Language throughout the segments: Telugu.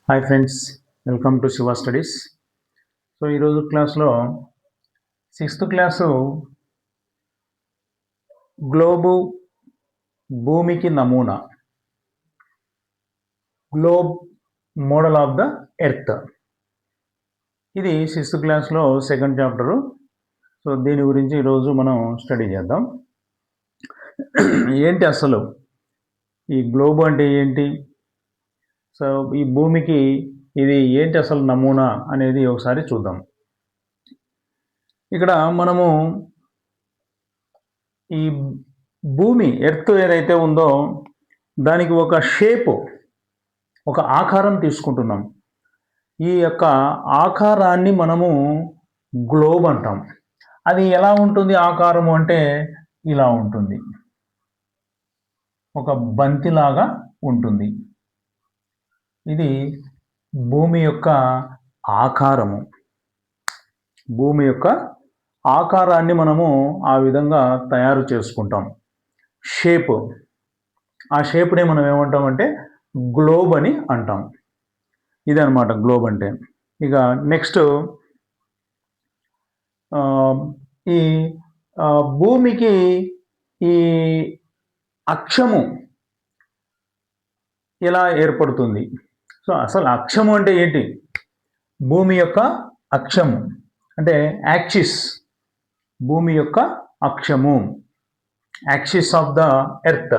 Hi friends, welcome to Shiva studies. So ఈరోజు క్లాస్లో 6th క్లాసు గ్లోబు భూమికి నమూనా, globe model of the earth. ఇది 6th క్లాస్లో సెకండ్ చాప్టరు. సో దీని గురించి ఈరోజు మనం స్టడీ చేద్దాం. ఏంటి అసలు ఈ గ్లోబ్ అంటే ఏంటి, సో ఈ భూమికి ఇది ఏంటి అసలు నమూనా అనేది ఒకసారి చూద్దాం. ఇక్కడ మనము ఈ భూమి ఎర్త్ ఏదైతే ఉందో దానికి ఒక షేపు, ఒక ఆకారం తీసుకుంటున్నాం. ఈ యొక్క ఆకారాన్ని మనము గ్లోబ్ అంటాం. అది ఎలా ఉంటుంది ఆకారము అంటే ఇలా ఉంటుంది, ఒక బంతిలాగా ఉంటుంది. ఇది భూమి యొక్క ఆకారము. భూమి యొక్క ఆకారాన్ని మనము ఆ విధంగా తయారు చేసుకుంటాం. షేప్, ఆ షేప్నే మనం ఏమంటామంటే గ్లోబ్ అని అంటాం. ఇదనమాట గ్లోబ్ అంటే. ఇక నెక్స్ట్ ఈ భూమికి ఈ అక్షము ఎలా ఏర్పడుతుంది? సో అసలు అక్షము అంటే ఏంటి? భూమి యొక్క అక్షము అంటే యాక్సిస్, భూమి యొక్క అక్షము, axis of the earth,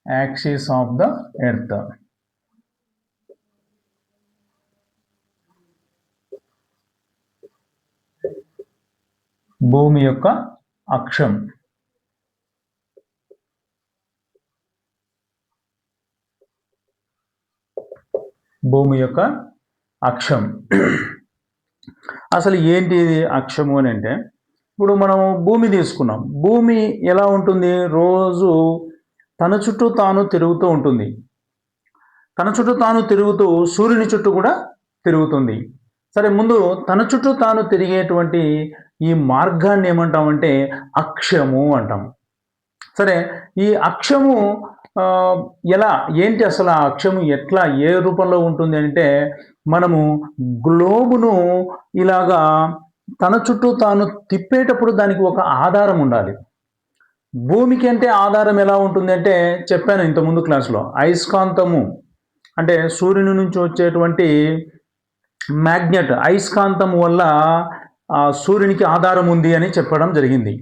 axis of the earth. భూమి యొక్క అక్షం. భూమి యొక్క అక్షం. అసలు ఏంటి ఇది అక్షము అని అంటే, ఇప్పుడు మనం భూమి తీసుకున్నాం. భూమి ఎలా ఉంటుంది? రోజు తన చుట్టూ తాను తిరుగుతూ ఉంటుంది. తన చుట్టూ తాను తిరుగుతూ సూర్యుని చుట్టూ కూడా తిరుగుతుంది. సరే, ముందు తన చుట్టూ తాను తిరిగేటువంటి ఈ మార్గాన్ని ఏమంటామంటే అక్షము అంటాం. సరే, ఈ అక్షము ఎలా, ఏంటి అసలు ఆ అక్షము ఎట్లా, ఏ రూపంలో ఉంటుంది అంటే, మనము గ్లోబును ఇలాగా తన చుట్టూ తాను తిప్పేటప్పుడు దానికి ఒక ఆధారం ఉండాలి. భూమికి అంటే ఆధారం ఎలా ఉంటుంది అంటే, చెప్పాను ఇంతకుముందు క్లాస్లో, అయస్కాంతము అంటే సూర్యుని నుంచి వచ్చేటువంటి మ్యాగ్నెట్, అయస్కాంతం వల్ల సూర్యునికి ఆధారం ఉంది అని చెప్పడం జరిగింది.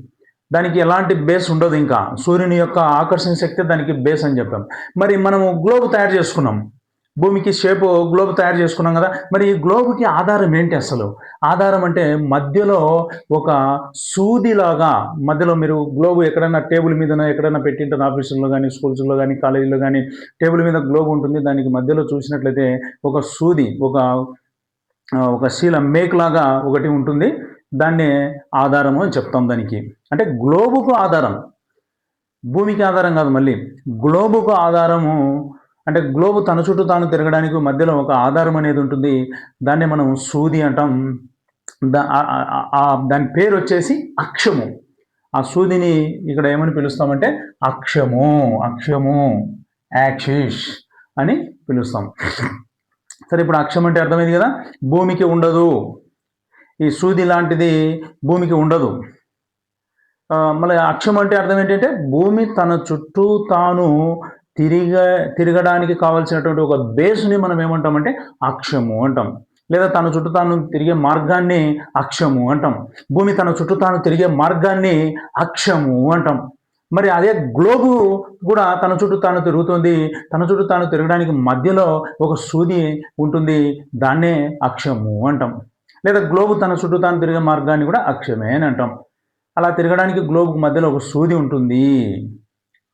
దానికి ఎలాంటి బేస్ ఉండదు, ఇంకా సూర్యుని యొక్క ఆకర్షణ శక్తి దానికి బేస్ అని చెప్పాం. మరి మనము గ్లోబ్ తయారు చేసుకున్నాం, భూమికి షేప్ గ్లోబ్ తయారు చేసుకున్నాం కదా. మరి ఈ గ్లోబ్కి ఆధారం ఏంటి అసలు? ఆధారం అంటే మధ్యలో ఒక సూదిలాగా, మధ్యలో మీరు గ్లోబ్ ఎక్కడైనా టేబుల్ మీద ఎక్కడైనా పెట్టింటారు, ఆఫీసుల్లో కానీ, స్కూల్స్లో కానీ, కాలేజీలో కానీ టేబుల్ మీద గ్లోబ్ ఉంటుంది. దానికి మధ్యలో చూసినట్లయితే ఒక సూది, ఒక శీల మేక్ లాగా ఒకటి ఉంటుంది. దాన్నే ఆధారము అని చెప్తాం. దానికి అంటే గ్లోబుకు ఆధారం, భూమికి ఆధారం కాదు. మళ్ళీ గ్లోబుకు ఆధారము అంటే గ్లోబు తన చుట్టూ తాను తిరగడానికి మధ్యలో ఒక ఆధారం అనేది ఉంటుంది. దాన్నే మనం సూది అంటాం. దాని పేరు వచ్చేసి అక్షము. ఆ సూదిని ఇక్కడ ఏమని పిలుస్తామంటే అక్షము, యాక్సిస్ అని పిలుస్తాం. సరే, ఇప్పుడు అక్షం అంటే అర్థమైంది కదా. భూమికి ఉండదు, ఈ సూది లాంటిది భూమికి ఉండదు. మళ్ళీ అక్షం అంటే అర్థం ఏంటంటే, భూమి తన చుట్టూ తాను తిరగడానికి కావాల్సినటువంటి ఒక బేస్ని మనం ఏమంటామంటే అక్షము అంటాం. లేదా తన చుట్టూ తాను తిరిగే మార్గాన్ని అక్షము అంటాం. భూమి తన చుట్టూ తాను తిరిగే మార్గాన్ని అక్షము అంటాం. మరి అదే గ్లోబు కూడా తన చుట్టూ తాను తిరుగుతుంది. తన చుట్టూ తాను తిరగడానికి మధ్యలో ఒక సూది ఉంటుంది, దాన్నే అక్షము అంటాం. లేదా గ్లోబు తన చుట్టూ తాను తిరిగే మార్గాన్ని కూడా అక్షమే అని అంటాం. అలా తిరగడానికి గ్లోబుకు మధ్యలో ఒక సూది ఉంటుంది,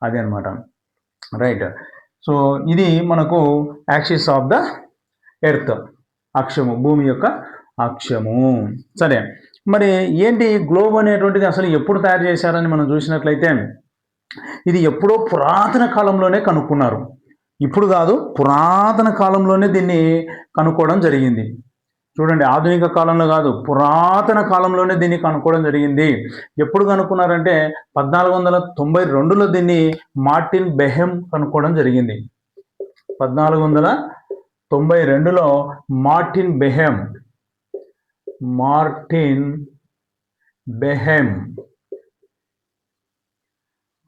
అదే అనమాట. రైట్. సో ఇది మనకు యాక్సిస్ ఆఫ్ ద ఎర్త్, అక్షము, భూమి యొక్క అక్షము. సరే, మరి ఏంటి గ్లోబ్ అనేటువంటిది అసలు ఎప్పుడు తయారు చేశారని మనం చూసినట్లయితే, ఇది ఎప్పుడో పురాతన కాలంలోనే కనుక్కున్నారు. ఇప్పుడు కాదు, పురాతన కాలంలోనే దీన్ని కనుక్కోవడం జరిగింది. చూడండి, ఆధునిక కాలంలో కాదు, పురాతన కాలంలోనే దీన్ని కనుక్కోవడం జరిగింది. ఎప్పుడు కనుక్కున్నారంటే 1492లో దీన్ని మార్టిన్ బెహెమ్ కనుక్కోవడం జరిగింది. 1492 92లో మార్టిన్ బెహెమ్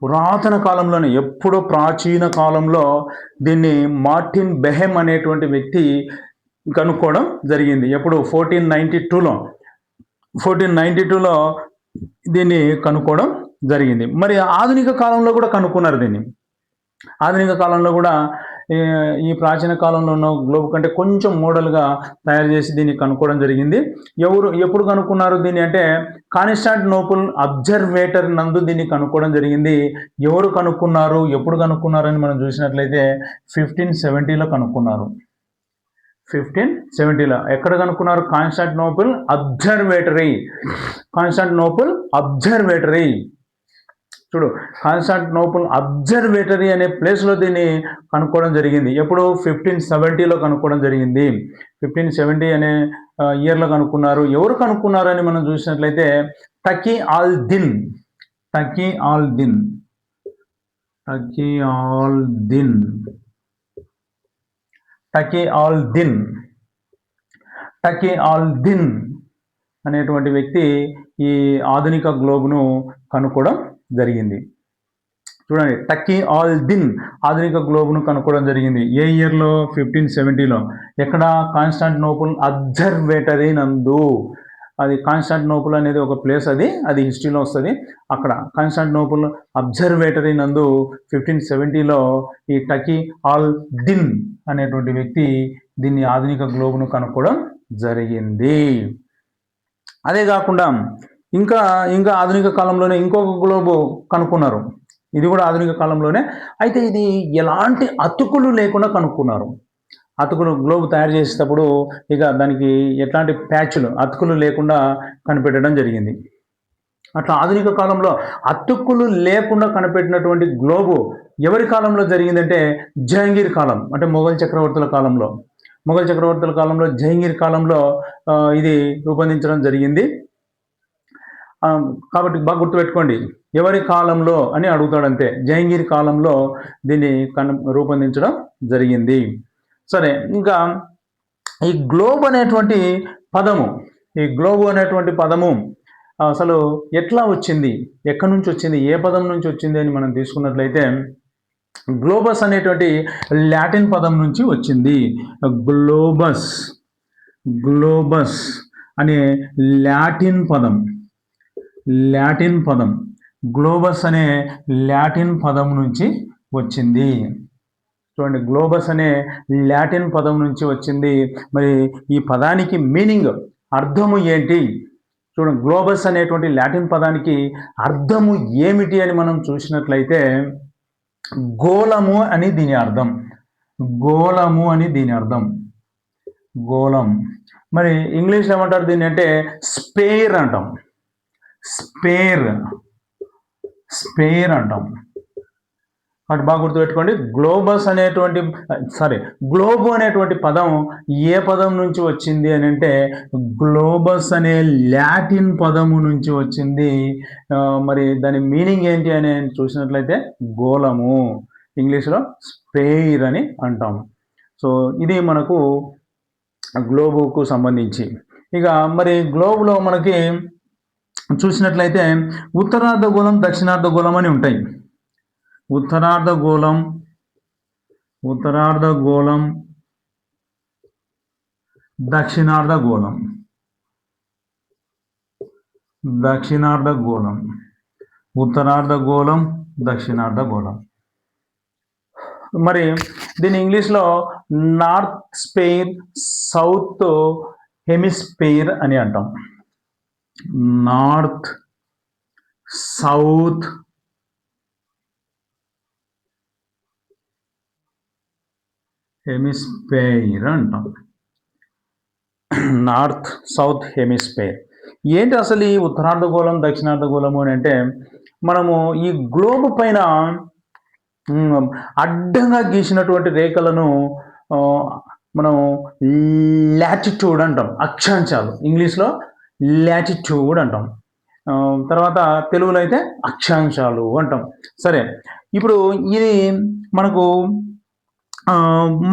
పురాతన కాలంలోనే, ఎప్పుడో ప్రాచీన కాలంలో దీన్ని మార్టిన్ బెహెమ్ అనేటువంటి వ్యక్తి కనుక్కోవడం జరిగింది. ఎప్పుడు 1492లో దీన్ని కనుక్కోవడం జరిగింది. మరి ఆధునిక కాలంలో కూడా కనుక్కున్నారు దీన్ని. ఆధునిక కాలంలో కూడా ఈ ప్రాచీన కాలంలో ఉన్న గ్లోబ్ కంటే కొంచెం మోడల్గా తయారు చేసి దీన్ని కనుక్కోవడం జరిగింది. ఎప్పుడు కనుక్కున్నారు దీన్ని అంటే కాన్స్టాంటినోపుల్ అబ్జర్వేటర్ నందు దీన్ని కనుక్కోవడం జరిగింది. ఎవరు కనుక్కున్నారు, ఎప్పుడు కనుక్కున్నారని మనం చూసినట్లయితే 1570లో కనుక్కున్నారు. 1570లో ఎక్కడ కనుక్కున్నారు? Constantinople observatory. చూడు, కాన్స్టాంటినోపుల్ అబ్జర్వేటరీ అనే ప్లేస్లో దీన్ని కనుక్కోవడం జరిగింది. ఎప్పుడు? 1570లో కనుక్కోవడం జరిగింది. 1570 అనే ఇయర్లో కనుక్కున్నారు. ఎవరు కనుక్కున్నారు అని మనం చూసినట్లయితే టకీ ఆల్ దిన్ అనేటువంటి వ్యక్తి ఈ ఆధునిక గ్లోబ్ను కనుక్కోవడం జరిగింది. చూడండి, టకీ ఆల్ దిన్ ఆధునిక గ్లోబ్ను కనుక్కోవడం జరిగింది. ఏ ఇయర్లో? 1570లో. ఎక్కడ? కాన్స్టాంటినోపుల్ అబ్జర్వేటరీ నందు. అది కాన్స్టాంటినోపుల్ అనేది ఒక ప్లేస్, అది హిస్టరీలో వస్తుంది. అక్కడ కాన్స్టాంటినోపుల్ అబ్జర్వేటరీ నందు 1570లో ఈ టకీ ఆల్ దిన్ అనేటువంటి వ్యక్తి దీన్ని ఆధునిక గ్లోబ్ను కనుక్కోవడం జరిగింది. అదే కాకుండా ఇంకా ఆధునిక కాలంలోనే ఇంకొక గ్లోబ్ కనుక్కున్నారు. ఇది కూడా ఆధునిక కాలంలోనే. అయితే ఇది ఎలాంటి అతుకులు లేకుండా కనుక్కున్నారు. గ్లోబ్ తయారు చేసేటప్పుడు ఇక దానికి ఎట్లాంటి అతుకులు లేకుండా కనిపెట్టడం జరిగింది. అట్లా ఆధునిక కాలంలో అతుకులు లేకుండా కనిపెట్టినటువంటి గ్లోబు ఎవరి కాలంలో జరిగిందంటే జహంగీర్ కాలం, అంటే మొఘల్ చక్రవర్తుల కాలంలో జహంగీర్ కాలంలో ఇది రూపొందించడం జరిగింది. కాబట్టి బాగా గుర్తుపెట్టుకోండి, ఎవరి కాలంలో అని అడుగుతాడంతే. జహంగీర్ కాలంలో దీన్ని రూపొందించడం జరిగింది. సరే, ఇంకా ఈ గ్లోబ్ అనేటువంటి పదము అసలు ఎట్లా వచ్చింది, ఎక్కడి నుంచి వచ్చింది, ఏ పదం నుంచి వచ్చింది అని మనం తీసుకున్నట్లయితే గ్లోబస్ అనేటువంటి లాటిన్ పదం నుంచి వచ్చింది. గ్లోబస్ అనే లాటిన్ పదం గ్లోబస్ అనే లాటిన్ పదం నుంచి వచ్చింది. చూడండి, గ్లోబస్ అనే లాటిన్ పదం నుంచి వచ్చింది. మరి ఈ పదానికి మీనింగ్, అర్థము ఏంటి? చూడండి, గ్లోబస్ అనేటువంటి లాటిన్ పదానికి అర్థము ఏమిటి అని మనం చూసినట్లయితే గోళము అని దీని అర్థం. గోళం. మరి ఇంగ్లీష్లో ఏమంటారు దీన్ని అంటే స్పేర్ అంటాం. స్పేర్ అంటాం. అటు బాగా గుర్తుపెట్టుకోండి. గ్లోబ్ అనేటువంటి పదం ఏ పదం నుంచి వచ్చింది అని అంటే గ్లోబస్ అనే లాటిన్ పదము నుంచి వచ్చింది. మరి దాని మీనింగ్ ఏంటి అని చూసినట్లయితే గోళము, ఇంగ్లీష్లో స్పేర్ అని అంటాం. సో ఇది మనకు గ్లోబుకు సంబంధించి. ఇక మరి గ్లోబులో మనకి చూసినట్లయితే ఉత్తరార్ధగోళం, దక్షిణార్ధగోళం అని ఉంటాయి. ఉత్తరార్ధగోళం, దక్షిణార్ధగోళం. ఉత్తరార్ధగోళం, దక్షిణార్ధగోళం. మరి దీన్ని ఇంగ్లీష్లో నార్త్ స్పేర్, సౌత్ హెమిస్ఫియర్ అని అంటాం. నార్త్, సౌత్ హెమిస్ఫియర్ అంటాం. North south hemisphere. ఏంటి అసలు ఈ ఉత్తరార్ధగోళం, దక్షిణార్ధగోళము అని అంటే మనము ఈ గ్లోబ్ పైన అడ్డంగా గీసినటువంటి రేఖలను మనం లాటిట్యూడ్ అంటాం. అక్షాంశాలు, ఇంగ్లీష్లో లాటిట్యూడ్ అంటాం. తర్వాత తెలుగులో అయితే అక్షాంశాలు అంటాం. సరే, ఇప్పుడు ఇది మనకు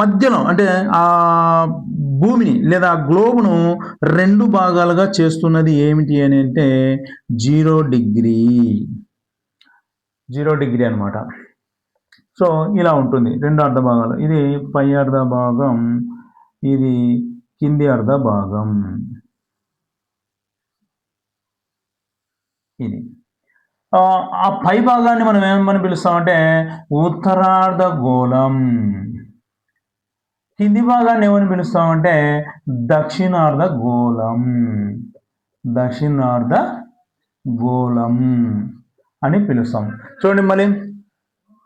మధ్యలో అంటే ఆ భూమిని లేదా గ్లోబ్ను 2 భాగాలుగా చేస్తున్నది ఏమిటి అని అంటే 0 డిగ్రీ. 0 డిగ్రీ అనమాట. సో ఇలా ఉంటుంది 2 అర్ధ భాగాలు. ఇది పై అర్ధ భాగం, ఇది కింది అర్ధ భాగం. ఇది ఆ పై భాగాన్ని మనం ఏమని పిలుస్తామంటే ఉత్తరార్ధ గోళం. కింది భాగాన్ని ఏమని పిలుస్తామంటే దక్షిణార్ధ గోళం. దక్షిణార్ధ గోళం అని పిలుస్తాం. చూడండి, మళ్ళీ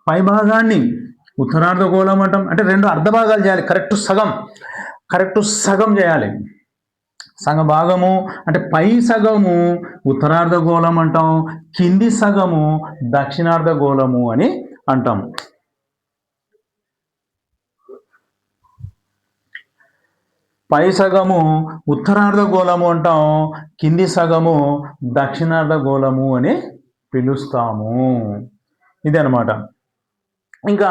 పై భాగాన్ని ఉత్తరార్ధ గోళం అంటాం. అంటే 2 అర్ధ భాగాలు చేయాలి. కరెక్ట్ సగం చేయాలి. సగ భాగము అంటే పై సగము ఉత్తరార్ధ గోళం అంటాం, కింది సగము దక్షిణార్ధ గోళము అని అంటాం. పై సగము ఉత్తరార్ధ గోళము అంటాం, కింది సగము దక్షిణార్ధ గోళము అని పిలుస్తాము. ఇది అనమాట. ఇంకా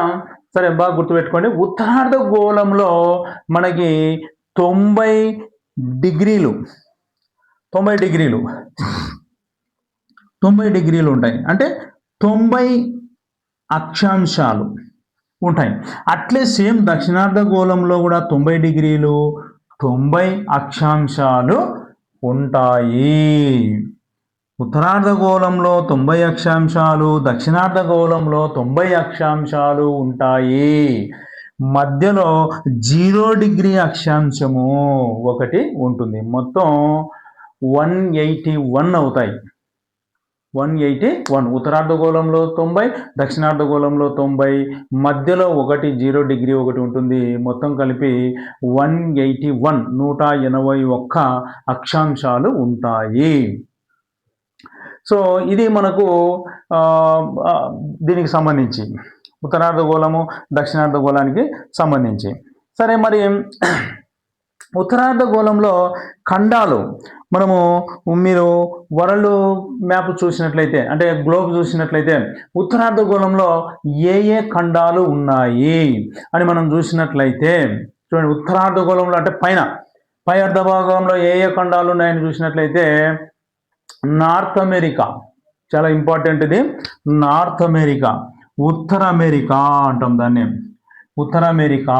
సరే, బాగా గుర్తుపెట్టుకోండి. ఉత్తరార్ధ గోళంలో మనకి 90 డిగ్రీలు 90 డిగ్రీలు ఉంటాయి. అంటే 90 అక్షాంశాలు ఉంటాయి. అట్లే సేమ్ దక్షిణార్ధ గోళంలో కూడా 90 డిగ్రీలు 90 అక్షాంశాలు ఉంటాయి. ఉత్తరార్ధ గోళంలో 90 అక్షాంశాలు, దక్షిణార్ధ గోళంలో 90 అక్షాంశాలు ఉంటాయి. మధ్యలో 0 డిగ్రీ అక్షాంశము ఒకటి ఉంటుంది. మొత్తం 181 అవుతాయి. 181. ఉత్తరార్ధ గోళంలో 90, దక్షిణార్ధ గోళంలో 90, మధ్యలో 0 డిగ్రీ ఒకటి ఉంటుంది. మొత్తం కలిపి 181, 181 అక్షాంశాలు ఉంటాయి. సో ఇది మనకు దీనికి సంబంధించి ఉత్తరార్ధ గోళము, దక్షిణార్ధ గోళానికి సంబంధించి. సరే, మరి ఉత్తరార్ధ గోళంలో ఖండాలు మీరు వరల్డ్ మ్యాప్ చూసినట్లయితే, అంటే గ్లోబ్ చూసినట్లయితే ఉత్తరార్ధ గోళంలో ఏ ఖండాలు ఉన్నాయి అని మనం చూసినట్లయితే చూడండి. ఉత్తరార్ధ గోళంలో అంటే పై అర్ధ భాగంలో ఏ ఖండాలు ఉన్నాయని చూసినట్లయితే నార్త్ అమెరికా చాలా ఇంపార్టెంట్. ఇది నార్త్ అమెరికా, ఉత్తర అమెరికా అంటాం దాన్ని. ఉత్తర అమెరికా,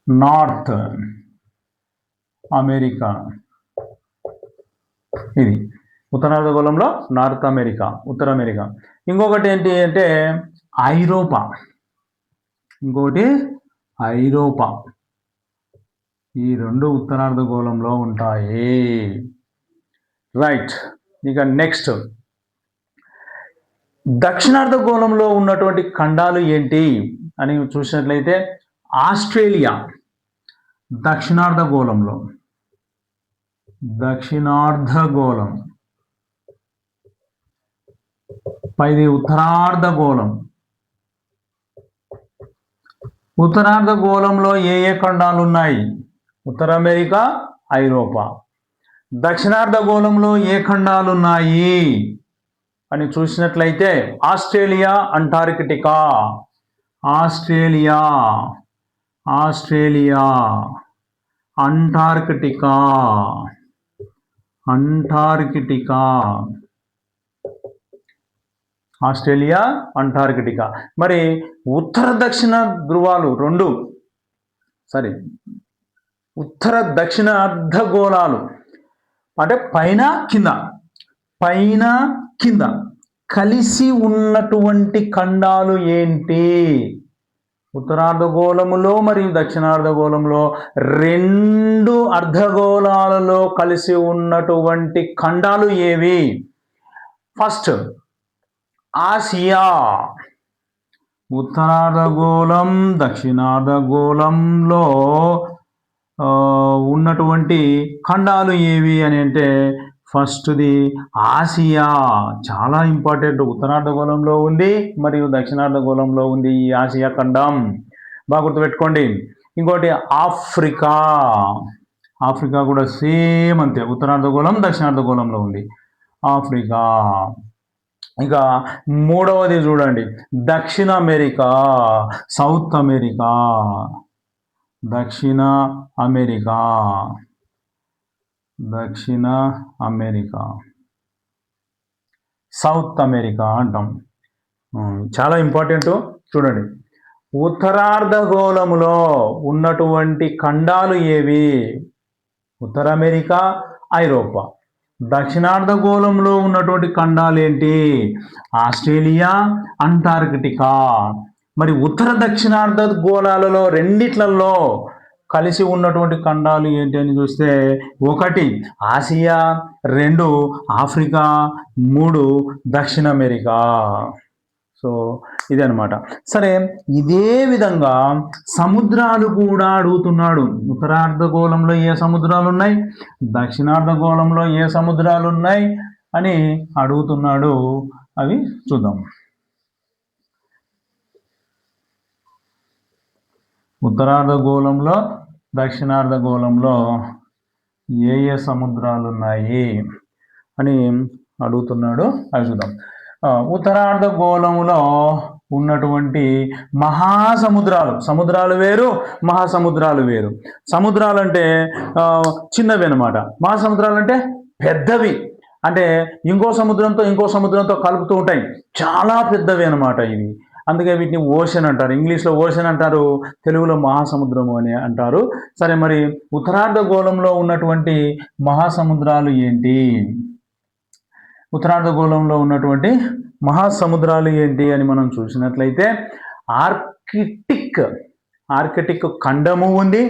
నార్త్ అమెరికా. ఇది ఉత్తరార్ధ గోళంలో నార్త్ అమెరికా, ఉత్తర అమెరికా. ఇంకొకటి ఏంటి అంటే ఐరోపా. ఈ 2 ఉత్తరార్ధ గోళంలో ఉంటాయి. రైట్. ఇక నెక్స్ట్ దక్షిణార్ధ గోళంలో ఉన్నటువంటి ఖండాలు ఏంటి అని చూసినట్లయితే ఆస్ట్రేలియా దక్షిణార్ధ గోళంలో, దక్షిణార్ధ గోళం. పైది ఉత్తరార్ధ గోళం. ఉత్తరార్ధ గోళంలో ఏ ఖండాలు ఉన్నాయి? ఉత్తర అమెరికా, ఐరోపా. దక్షిణార్ధ గోళంలో ఏ ఖండాలు ఉన్నాయి అని చూసినట్లయితే Australia, Antarctica. Australia, Antarctica. Australia, Antarctica. మరి ఉత్తర దక్షిణ ధృవాలు 2, ఉత్తర దక్షిణ అర్ధగోళాలు అంటే పైన కింద కలిసి ఉన్నటువంటి ఖండాలు ఏంటి? ఉత్తరార్ధగోళములో మరియు దక్షిణార్ధగోళంలో 2 అర్ధగోళాలలో కలిసి ఉన్నటువంటి ఖండాలు ఏవి? First Asia. ఉత్తరార్ధగోళం, దక్షిణార్ధగోళంలో ఉన్నటువంటి ఖండాలు ఏవి అని అంటే ఫస్ట్ది ఆసియా. చాలా ఇంపార్టెంట్. ఉత్తరార్ధగోళంలో ఉంది మరియు దక్షిణార్ధగోళంలో ఉంది ఈ ఆసియా ఖండం. బాగా గుర్తుపెట్టుకోండి. ఇంకోటి ఆఫ్రికా కూడా సేమ్ అంతే. ఉత్తరార్ధగోళం, దక్షిణార్ధగోళంలో ఉంది ఆఫ్రికా. ఇక మూడవది చూడండి, దక్షిణ అమెరికా, సౌత్ అమెరికా, దక్షిణ అమెరికా, దక్షిణ అమెరికా, సౌత్ అమెరికా అంటాం. చాలా ఇంపార్టెంట్. చూడండి, ఉత్తరార్ధగోళములో ఉన్నటువంటి ఖండాలు ఏవి? ఉత్తర అమెరికా, ఐరోపా. దక్షిణార్ధగోళంలో ఉన్నటువంటి ఖండాలు ఏంటి? Australia, Antarctica. మరి ఉత్తర దక్షిణార్ధగోళాలలో రెండిట్లలో కలిసి ఉన్నటువంటి ఖండాలు ఏంటి అని చూస్తే, 1 ఆసియా, 2 ఆఫ్రికా, 3 దక్షిణ అమెరికా. సో ఇది అనమాట. సరే, ఇదే విధంగా సముద్రాలు కూడా అడుగుతున్నాడు. ఉత్తరార్ధగోళంలో ఏ సముద్రాలు ఉన్నాయి, దక్షిణార్ధగోళంలో ఏ సముద్రాలు ఉన్నాయి అని అడుగుతున్నాడు. అవి చూద్దాం. ఉత్తరార్ధగోళంలో, దక్షిణార్ధగోళంలో ఏ ఏ సముద్రాలు ఉన్నాయి అని అడుగుతున్నాడు. అవి చూద్దాం. ఉత్తరార్ధగోళంలో ఉన్నటువంటి మహాసముద్రాలు, సముద్రాలు వేరు, మహాసముద్రాలు వేరు. సముద్రాలు అంటే చిన్నవి అనమాట. మహాసముద్రాలు అంటే పెద్దవి, అంటే ఇంకో సముద్రంతో కలుపుతూ ఉంటాయి. చాలా పెద్దవి అనమాట ఇవి. అందుకే వీటిని ఓషన్ అంటారు. ఇంగ్లీష్లో ఓషన్ అంటారు, తెలుగులో మహాసముద్రము అని అంటారు. సరే, మరి ఉత్తరార్ధగోళంలో ఉన్నటువంటి మహాసముద్రాలు ఏంటి? ఉత్తరార్ధగోళంలో ఉన్నటువంటి మహాసముద్రాలు ఏంటి అని మనం చూసినట్లయితే, ఆర్కిటిక్ ఖండము ఉంది,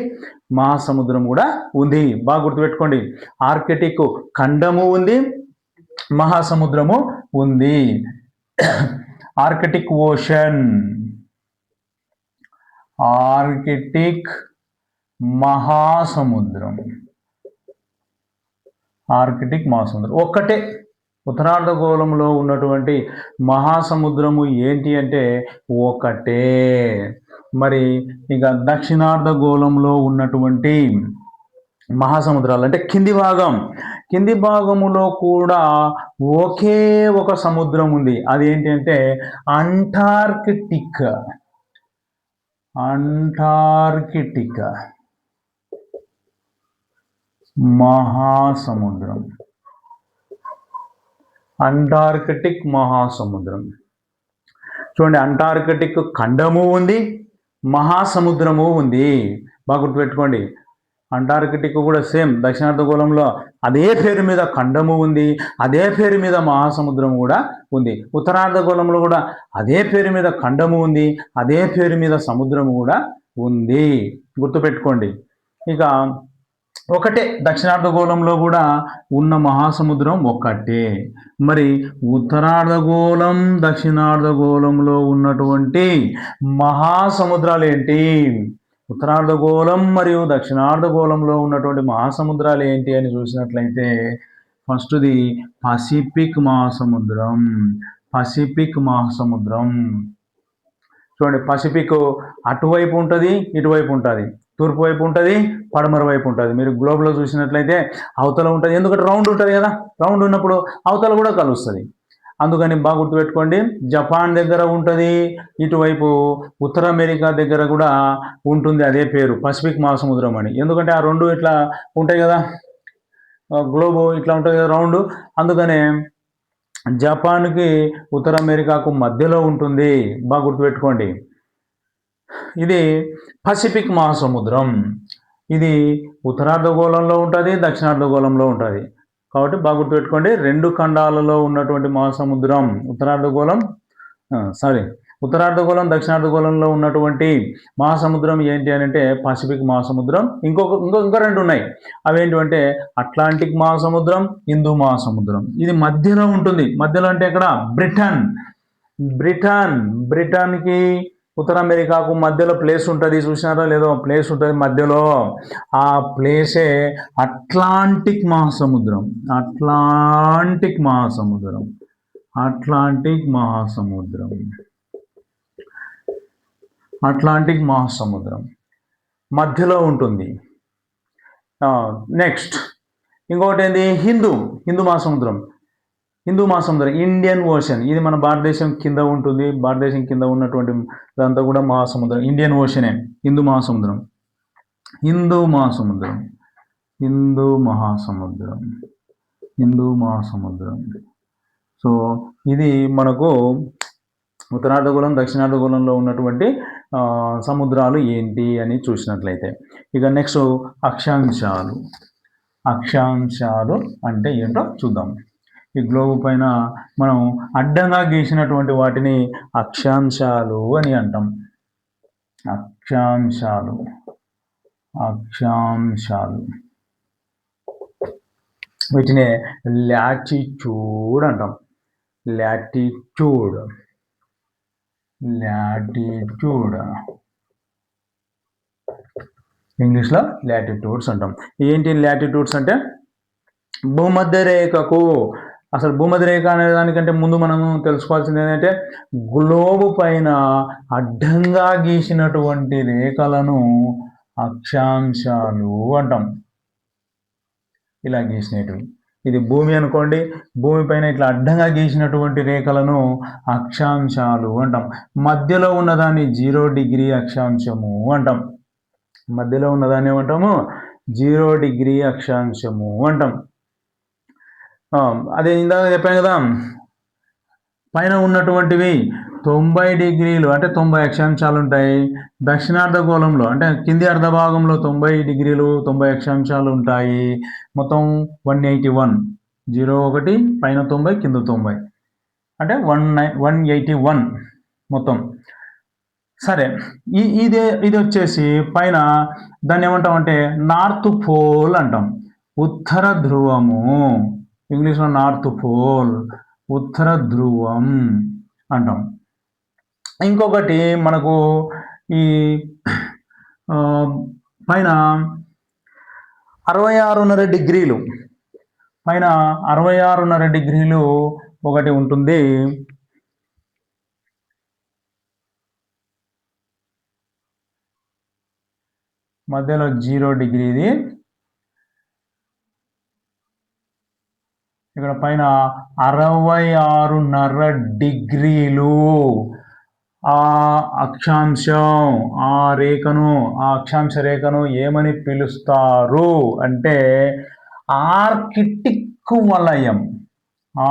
మహాసముద్రం కూడా ఉంది. బాగా గుర్తుపెట్టుకోండి, ఆర్కిటిక్ ఖండము ఉంది, మహాసముద్రము ఉంది. ఆర్కిటిక్ ఓషన్, ఆర్కిటిక్ మహాసముద్రం, ఆర్కిటిక్ మహాసముద్రం ఒక్కటే. ఉత్తరార్ధగోళంలో ఉన్నటువంటి మహాసముద్రము ఏంటి అంటే ఒకటే. మరి ఇక దక్షిణార్ధగోళంలో ఉన్నటువంటి మహాసముద్రాలు అంటే కింది భాగములో కూడా ఒకే ఒక సముద్రం ఉంది. అదేంటి అంటే అంటార్కిటిక్ మహాసముద్రం. అంటార్కిటిక్ మహాసముద్రం. చూడండి, అంటార్కిటిక్ ఖండము ఉంది, మహాసముద్రము ఉంది. బాగా గుర్తుపెట్టుకోండి. అంటార్కిటిక్ కూడా సేమ్ దక్షిణార్ధగోళంలో అదే పేరు మీద ఖండము ఉంది, అదే పేరు మీద మహాసముద్రం కూడా ఉంది. ఉత్తరార్ధగోళంలో కూడా అదే పేరు మీద ఖండము ఉంది, అదే పేరు మీద సముద్రము కూడా ఉంది. గుర్తుపెట్టుకోండి. ఇక ఒకటే, దక్షిణార్ధగోళంలో కూడా ఉన్న మహాసముద్రం ఒకటే. మరి ఉత్తరార్ధగోళం, దక్షిణార్ధగోళంలో ఉన్నటువంటి మహాసముద్రాలు ఏంటి? ఉత్తరార్ధగోళం మరియు దక్షిణార్ధగోళంలో ఉన్నటువంటి మహాసముద్రాలు ఏంటి అని చూసినట్లయితే, ఫస్ట్ది పసిఫిక్ మహాసముద్రం. చూడండి, పసిఫిక్ అటువైపు ఉంటుంది, ఇటువైపు ఉంటుంది. తూర్పు వైపు ఉంటుంది, పడమర వైపు ఉంటుంది. మీరు గ్లోబ్లో చూసినట్లయితే అవతల ఉంటుంది, ఎందుకంటే రౌండ్ ఉంటుంది కదా. రౌండ్ ఉన్నప్పుడు అవతల కూడా కలుస్తుంది. అందుకని బాగా గుర్తుపెట్టుకోండి. జపాన్ దగ్గర ఉంటుంది, ఇటువైపు ఉత్తర అమెరికా దగ్గర కూడా ఉంటుంది అదే పేరు, పసిఫిక్ మహాసముద్రం అని. ఎందుకంటే ఆ రెండు ఇట్లా ఉంటాయి కదా, గ్లోబ్ ఇట్లా ఉంటుంది కదా రౌండ్. అందుకనే జపాన్కి ఉత్తర అమెరికాకు మధ్యలో ఉంటుంది. బాగా గుర్తుపెట్టుకోండి. ఇది పసిఫిక్ మహాసముద్రం. ఇది ఉత్తరార్ధగోళంలో ఉంటుంది, దక్షిణార్ధగోళంలో ఉంటుంది. కాబట్టి బాగా గుర్తుపెట్టుకోండి, 2 ఖండాలలో ఉన్నటువంటి మహాసముద్రం ఉత్తరార్ధగోళం, దక్షిణార్ధగోళంలో ఉన్నటువంటి మహాసముద్రం ఏంటి అని అంటే పసిఫిక్ మహాసముద్రం. ఇంకో 2 ఉన్నాయి. అవేంటివంటే అట్లాంటిక్ మహాసముద్రం, హిందూ మహాసముద్రం. ఇది మధ్యలో ఉంటుంది. మధ్యలో అంటే ఎక్కడ? బ్రిటన్కి ఉత్తర అమెరికాకు మధ్యలో ప్లేస్ ఉంటుంది. చూసినారో లేదో, ప్లేస్ ఉంటుంది మధ్యలో. ఆ ప్లేసే అట్లాంటిక్ మహాసముద్రం. అట్లాంటిక్ మహాసముద్రం మధ్యలో ఉంటుంది. నెక్స్ట్ ఇంకొకటి ఏంది? హిందూ మహాసముద్రం. హిందూ మహాసముద్రం, ఇండియన్ ఓషన్, ఇది మన భారతదేశం కింద ఉంటుంది. భారతదేశం కింద ఉన్నటువంటి అదంతా కూడా మహాసముద్రం, ఇండియన్ ఓషనే హిందూ మహాసముద్రం. హిందూ మహాసముద్రం, హిందూ మహాసముద్రం, హిందూ మహాసముద్రం. సో ఇది మనకు ఉత్తరార్ధగోళం, దక్షిణార్ధగోళంలో ఉన్నటువంటి సముద్రాలు ఏంటి అని చూసినట్లయితే, ఇక నెక్స్ట్ అక్షాంశాలు. అక్షాంశాలు అంటే ఏంటో చూద్దాం. ఈ గ్లోబ్ పైన మనం అడ్డంగా గీసినటువంటి వాటిని అక్షాంశాలు అని అంటాం. అక్షాంశాలు, అక్షాంశాలు, వీటిని లాటిట్యూడ్ అంటాం. లాటిట్యూడ్, లాటిట్యూడ్, ఇంగ్లీష్లో లాటిట్యూడ్స్ అంటాం. ఏంటి లాటిట్యూడ్స్ అంటే భూమధ్య రేఖకు, అసలు భూమధ్య రేఖ అనే దానికంటే ముందు మనము తెలుసుకోవాల్సింది ఏంటంటే గ్లోబ్ పైన అడ్డంగా గీసినటువంటి రేఖలను అక్షాంశాలు అంటాం. ఇలా గీసినవి, ఇది భూమి అనుకోండి, భూమి పైన ఇట్లా అడ్డంగా గీసినటువంటి రేఖలను అక్షాంశాలు అంటాం. మధ్యలో ఉన్నదాన్ని 0 డిగ్రీ అక్షాంశము అంటాం. మధ్యలో ఉన్నదాన్ని ఏమంటాము? 0 డిగ్రీ అక్షాంశము అంటాం. అదే ఇందాక చెప్పాను కదా, పైన ఉన్నటువంటివి 90 డిగ్రీలు అంటే 90 అక్షాంశాలు ఉంటాయి. దక్షిణార్ధగోళంలో అంటే కింది అర్ధ భాగంలో 90 డిగ్రీలు 90 అక్షాంశాలు ఉంటాయి. మొత్తం 181, 01 పైన 90 కింద 90 అంటే 181 మొత్తం. సరే, ఇది వచ్చేసి పైన దాన్ని ఏమంటాం అంటే నార్త్ పోల్ అంటాం. ఉత్తర ధ్రువము, ఇంగ్లీష్లో నార్త్ పోల్, ఉత్తర ధ్రువం అంటాం. ఇంకొకటి మనకు ఈ పైన 66.5 డిగ్రీలు, పైన 66.5 డిగ్రీలు ఒకటి ఉంటుంది. మధ్యలో 0 డిగ్రీది, ఇక్కడ పైన 66.5 డిగ్రీలు. ఆ అక్షాంశం, ఆ రేఖను, ఆ అక్షాంశ రేఖను ఏమని పిలుస్తారు అంటే ఆర్కిటిక్ వలయం.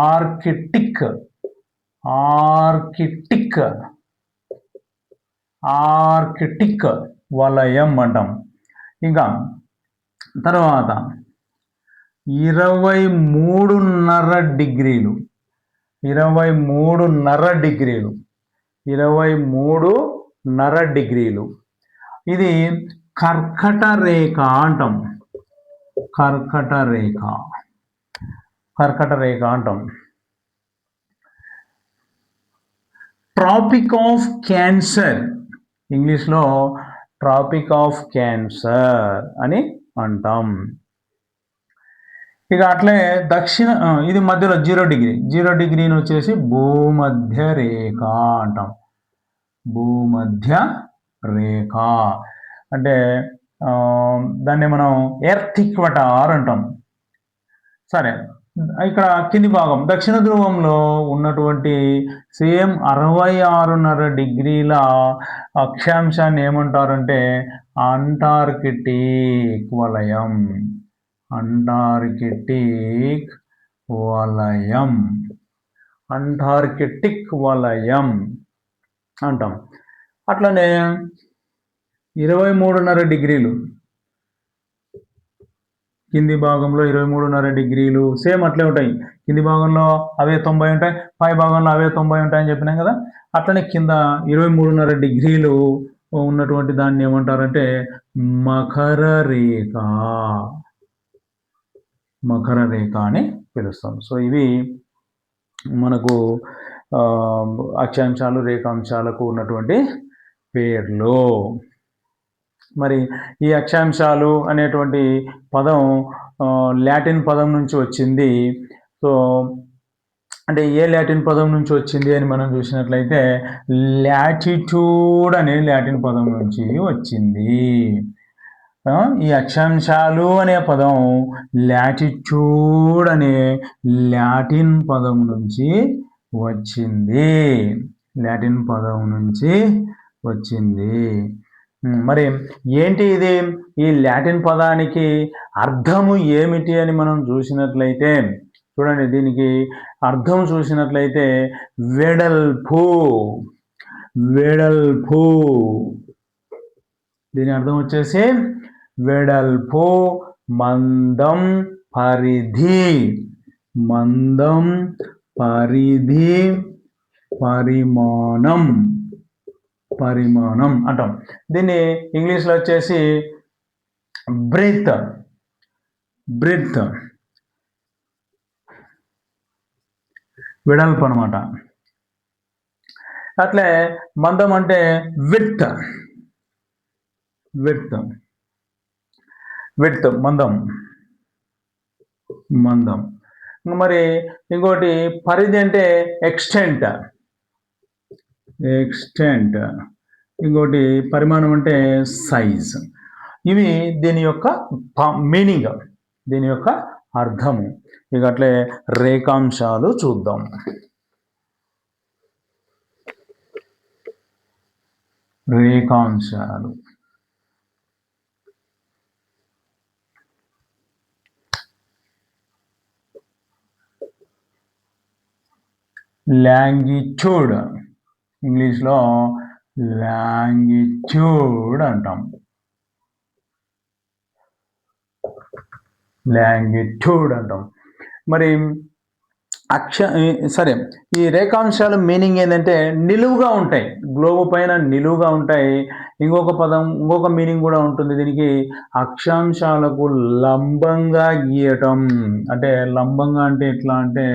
ఆర్కిటిక్, ఆర్కిటిక్, ఆర్కిటిక్ వలయం అంటాం. ఇంకా తర్వాత 23.5 డిగ్రీలు, 23.5 డిగ్రీలు, 23.5 డిగ్రీలు, ఇది కర్కట రేఖ అంటాం. కర్కట రేఖ, కర్కట రేఖ అంటాం. ట్రాపిక్ ఆఫ్ క్యాన్సర్, ఇంగ్లీష్లో ట్రాపిక్ ఆఫ్ క్యాన్సర్ అని అంటాం. ఇక అట్లే ఇది మధ్యలో 0 డిగ్రీ, 0 డిగ్రీని వచ్చేసి భూమధ్య రేఖ అంటాం. భూమధ్య రేఖ అంటే దాన్ని మనం ఎర్త్ ఈక్వటార్ అంటాం. సరే, ఇక్కడ కింది భాగం దక్షిణ ధ్రువంలో ఉన్నటువంటి సేమ్ 66.5 డిగ్రీల అక్షాంశాన్ని ఏమంటారంటే అంటార్కిటిక్ వలయం. అంటార్కిటిక్ వలయం, అంటార్కిటిక్ వలయం అంటాం. అట్లనే 23.5 డిగ్రీలు, కింది భాగంలో 23.5 డిగ్రీలు సేమ్ అట్లే ఉంటాయి. కింది భాగంలో అవే 90 ఉంటాయి, పై భాగంలో అవే 90 ఉంటాయని చెప్పినాం కదా. అట్లనే కింద 23.5 డిగ్రీలు ఉన్నటువంటి దాన్ని ఏమంటారంటే మకర రేఖ. మకర రేఖ అని పిలుస్తాం. సో ఇవి మనకు అక్షాంశాలు, రేఖాంశాలకు ఉన్నటువంటి పేర్లు. మరి ఈ అక్షాంశాలు అనేటువంటి పదం లాటిన్ పదం నుంచి వచ్చింది. సో అంటే ఏ లాటిన్ పదం నుంచి వచ్చింది అని మనం చూసినట్లయితే లాటిట్యూడ్ అనే లాటిన్ పదం నుంచి వచ్చింది. ఈ అక్షాంశాలు అనే పదం లాటిట్యూడ్ అనే లాటిన్ పదం నుంచి వచ్చింది. లాటిన్ పదం నుంచి వచ్చింది. మరి ఏంటి ఇది? ఈ లాటిన్ పదానికి అర్థము ఏమిటి అని మనం చూసినట్లయితే, చూడండి, దీనికి అర్థం చూసినట్లయితే వెడల్పు. వెడల్పు, దీని అర్థం వచ్చేసి వెడల్పు, మందం, పరిధి. మందం, పరిధి, పరిమాణం. పరిమాణం అంటాం. దీన్ని ఇంగ్లీష్లో వచ్చేసి బ్రెత్. బ్రెత్, వెడల్పు అనమాట. అట్లే మందం అంటే విడ్త్. విడ్త్, విడ్త్, మందం. మందం. మరి ఇంకోటి పరిధి అంటే ఎక్స్టెంట్. ఎక్స్టెంట్. ఇంకోటి పరిమాణం అంటే సైజ్. ఇవి దీని యొక్క మీనింగ్, దీని యొక్క అర్థము. ఇక అట్లే రేఖాంశాలు చూద్దాం. రేఖాంశాలు. లాంగిట్యూడ్, ఇంగ్లీష్లో లాంగిట్యూడ్ అంటాం. లాంగిట్యూడ్ అంటాం. మరి సరే, ఈ రేఖాంశాల మీనింగ్ ఏంటంటే నిలువుగా ఉంటాయి, గ్లోబ్ పైన నిలువుగా ఉంటాయి. ఇంకొక మీనింగ్ కూడా ఉంటుంది దీనికి, అక్షాంశాలకు లంబంగా గీయటం. అంటే లంబంగా అంటే ఎట్లా అంటే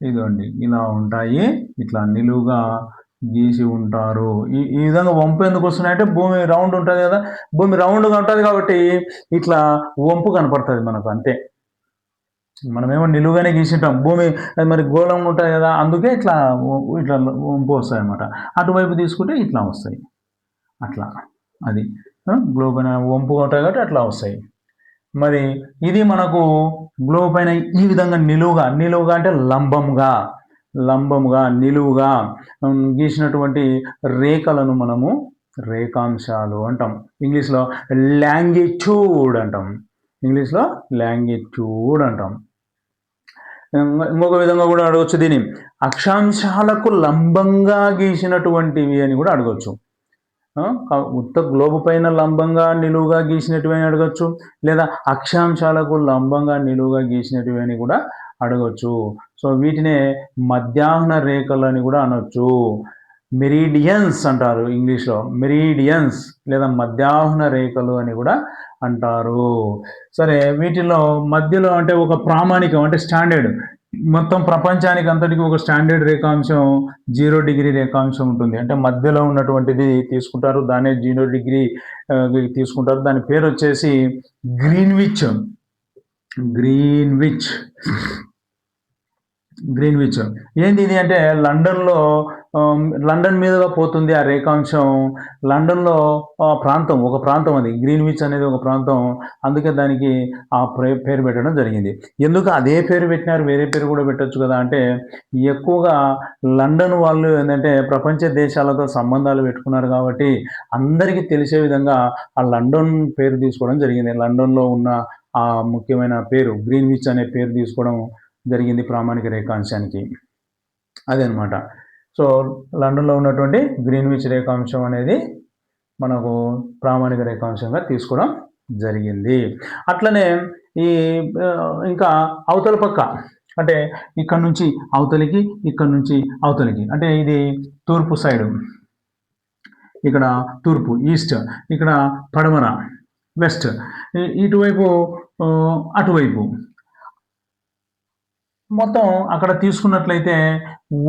ఇదండి, ఇలా ఉంటాయి, ఇట్లా నిలువుగా గీసి ఉంటారు. ఈ విధంగా వంపు ఎందుకు వస్తున్నాయంటే భూమి రౌండ్ ఉంటుంది కదా, భూమి రౌండ్గా ఉంటుంది కాబట్టి ఇట్లా వంపు కనపడుతుంది మనకు, అంతే. మనమేమో నిలువుగానే గీసింటాం, భూమి అది మరి గోళంగా ఉంటుంది కదా, అందుకే ఇట్లా ఇట్లా వంపు వస్తాయి అన్నమాట. అటువైపు తీసుకుంటే ఇట్లా వస్తాయి, అట్లా. అది గ్లోబ్ పైన వంపు ఉంటాయి కాబట్టి అట్లా వస్తాయి. మరి ఇది మనకు గ్లోబ్ పైన ఈ విధంగా నిలువుగా అంటే లంబముగా నిలువుగా గీసినటువంటి రేఖలను మనము రేఖాంశాలు అంటాం. ఇంగ్లీష్లో లాంగిట్యూడ్ అంటాం. ఇంగ్లీష్లో లాంగిట్యూడ్ అంటాం. ఇంకొక విధంగా కూడా అడగచ్చు దీన్ని, అక్షాంశాలకు లంబంగా గీసినటువంటివి అని కూడా అడగచ్చు. ఉత్త గ్లోబ్ పైన లంబంగా నిలువుగా గీసినటివి అని అడగచ్చు, లేదా అక్షాంశాలకు లంబంగా నిలువుగా గీసినటివి అని కూడా అడగచ్చు. సో వీటినే మధ్యాహ్న రేఖలు అని కూడా అనొచ్చు. మెరీడియన్స్ అంటారు ఇంగ్లీష్లో, మెరీడియన్స్ లేదా మధ్యాహ్న రేఖలు అని కూడా అంటారు. సరే, వీటిలో మధ్యలో అంటే ఒక ప్రామాణికం అంటే స్టాండర్డ్, మొత్తం ప్రపంచానికి అంతటికి ఒక స్టాండర్డ్ రేఖాంశం 0 డిగ్రీ రేఖాంశం ఉంటుంది. అంటే మధ్యలో ఉన్నటువంటిది తీసుకుంటారు, దాన్ని 0 డిగ్రీ తీసుకుంటారు. దాని పేరు వచ్చేసి గ్రీన్విచ్. గ్రీన్విచ్. గ్రీన్విచ్ ఏంటి ఇది అంటే లండన్ మీదుగా పోతుంది ఆ రేఖాంశం. లండన్లో ఒక ప్రాంతం అది, గ్రీన్విచ్ అనేది ఒక ప్రాంతం. అందుకే దానికి ఆ పేరు పెట్టడం జరిగింది. ఎందుకు అదే పేరు పెట్టినారు, వేరే పేరు కూడా పెట్టచ్చు కదా అంటే, ఎక్కువగా లండన్ వాళ్ళు ఏంటంటే ప్రపంచ దేశాలతో సంబంధాలు పెట్టుకున్నారు కాబట్టి అందరికీ తెలిసే విధంగా ఆ లండన్ పేరు తీసుకోవడం జరిగింది. లండన్లో ఉన్న ఆ ముఖ్యమైన పేరు గ్రీన్విచ్ అనే పేరు తీసుకోవడం జరిగింది ప్రామాణిక రేఖాంశానికి. అదనమాట. సో లండన్లో ఉన్నటువంటి గ్రీన్విచ్ రేఖాంశం అనేది మనకు ప్రామాణిక రేఖాంశంగా తీసుకోవడం జరిగింది. అట్లనే ఇంకా అవతల పక్క అంటే ఇక్కడ నుంచి అవతలికి, ఇక్కడ నుంచి అవతలికి, అంటే ఇది తూర్పు సైడు, ఇక్కడ తూర్పు ఈస్ట్, ఇక్కడ పడమర వెస్ట్, ఇటువైపు అటువైపు, మొత్తం అక్కడ తీసుకున్నట్లయితే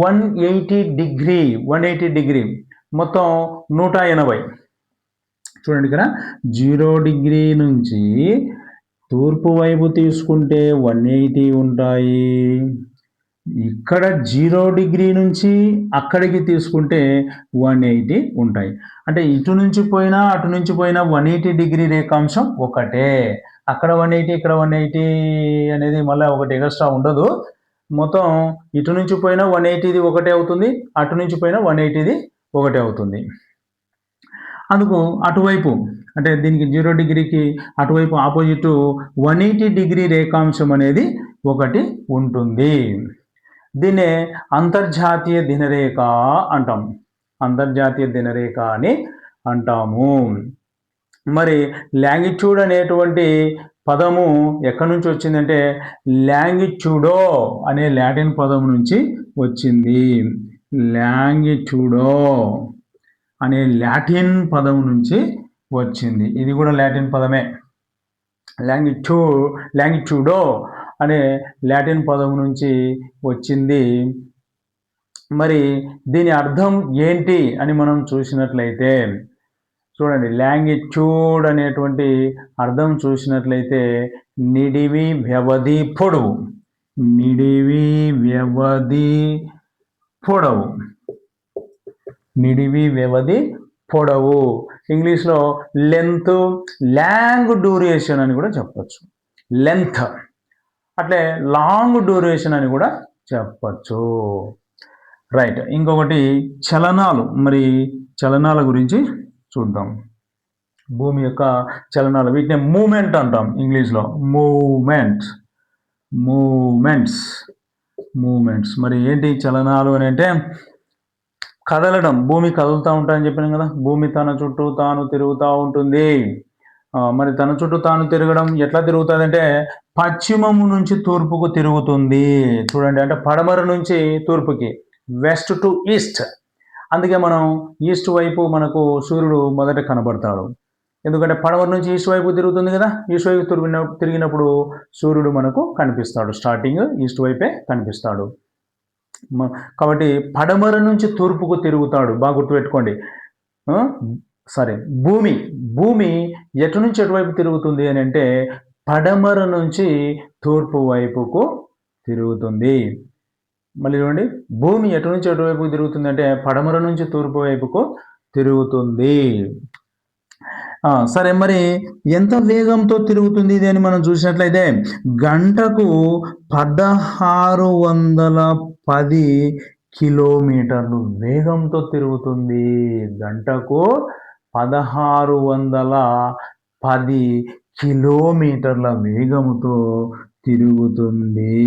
180 డిగ్రీ, మొత్తం 180. చూడండి, ఇక్కడ 0 డిగ్రీ నుంచి తూర్పు వైపు తీసుకుంటే 180 ఉంటాయి, ఇక్కడ 0 డిగ్రీ నుంచి అక్కడికి తీసుకుంటే 180 ఉంటాయి. అంటే ఇటు నుంచి పోయినా అటు నుంచి పోయినా 180 రేఖాంశం ఒకటే. అక్కడ 180 ఇక్కడ 180 అనేది మళ్ళీ ఒకటి ఎక్స్ట్రా ఉండదు. మొత్తం ఇటు నుంచి పోయినా 180 ఒకటే అవుతుంది, అటు నుంచి పోయినా 180 ఒకటే అవుతుంది. అందుకు అటువైపు అంటే దీనికి 0 డిగ్రీకి అటువైపు ఆపోజిట్ 180 రేఖాంశం అనేది ఒకటి ఉంటుంది. దీన్నే అంతర్జాతీయ దినరేఖ అంటాం. అంతర్జాతీయ దినరేఖ అని అంటాము. మరి లాంగిట్యూడ్ అనేటువంటి పదము ఎక్కడి నుంచి వచ్చిందంటే లాంగిట్యూడో అనే లాటిన్ పదం నుంచి వచ్చింది. లాంగిట్యూడో అనే లాటిన్ పదం నుంచి వచ్చింది. ఇది కూడా లాటిన్ పదమే. లాంగిట్యూడో అనే లాటిన్ పదం నుంచి వచ్చింది. మరి దీని అర్థం ఏంటి అని మనం చూసినట్లయితే చూడండి, లాంగిట్యూడ్ అనేటువంటి అర్థం చూసినట్లయితే నిడివి వ్యవధి పొడవు. నిడివి వ్యవధి పొడవు. నిడివి వ్యవధి పొడవు. ఇంగ్లీష్లో లెంత్, లాంగ్ డ్యూరేషన్ అని కూడా చెప్పచ్చు. లెంత్ అట్లే లాంగ్ డ్యూరేషన్ అని కూడా చెప్పచ్చు. రైట్. ఇంకొకటి చలనాలు. మరి చలనాల గురించి చూద్దాం. భూమి యొక్క చలనాలు, వీటిని మూమెంట్ అంటాం ఇంగ్లీష్లో. మూమెంట్స్. మరి ఏంటి చలనాలు అని అంటే కదలడం. భూమి కదులుతూ ఉంటాయని చెప్పాను కదా. భూమి తన చుట్టూ తాను తిరుగుతూ ఉంటుంది. మరి తన చుట్టూ తాను తిరగడం ఎట్లా తిరుగుతుంది అంటే పశ్చిమము నుంచి తూర్పుకు తిరుగుతుంది. చూడండి, అంటే పడమర నుంచి తూర్పుకి, వెస్ట్ టు ఈస్ట్. అందుకే మనం ఈస్ట్ వైపు మనకు సూర్యుడు మొదట కనబడతాడు. ఎందుకంటే పడమర నుంచి ఈస్ట్ వైపు తిరుగుతుంది కదా. ఈస్ట్ వైపు తిరిగినప్పుడు సూర్యుడు మనకు కనిపిస్తాడు. స్టార్టింగ్ ఈస్ట్ వైపే కనిపిస్తాడు. కాబట్టి పడమర నుంచి తూర్పుకు తిరుగుతాడు. బాగా గుర్తుపెట్టుకోండి. సరే, భూమి ఎటు నుంచి ఎటువైపు తిరుగుతుంది అని అంటే పడమర నుంచి తూర్పు వైపుకు తిరుగుతుంది. మళ్ళీ చూడండి, భూమి ఎటు నుంచి ఎటువైపు తిరుగుతుంది అంటే పడమర నుంచి తూర్పు వైపుకు తిరుగుతుంది. సరే, మరి ఎంత వేగంతో తిరుగుతుంది ఇది అని మనం చూసినట్లయితే గంటకు 1610 కిలోమీటర్లు వేగంతో తిరుగుతుంది. గంటకు 1610 కిలోమీటర్ల వేగముతో తిరుగుతుంది.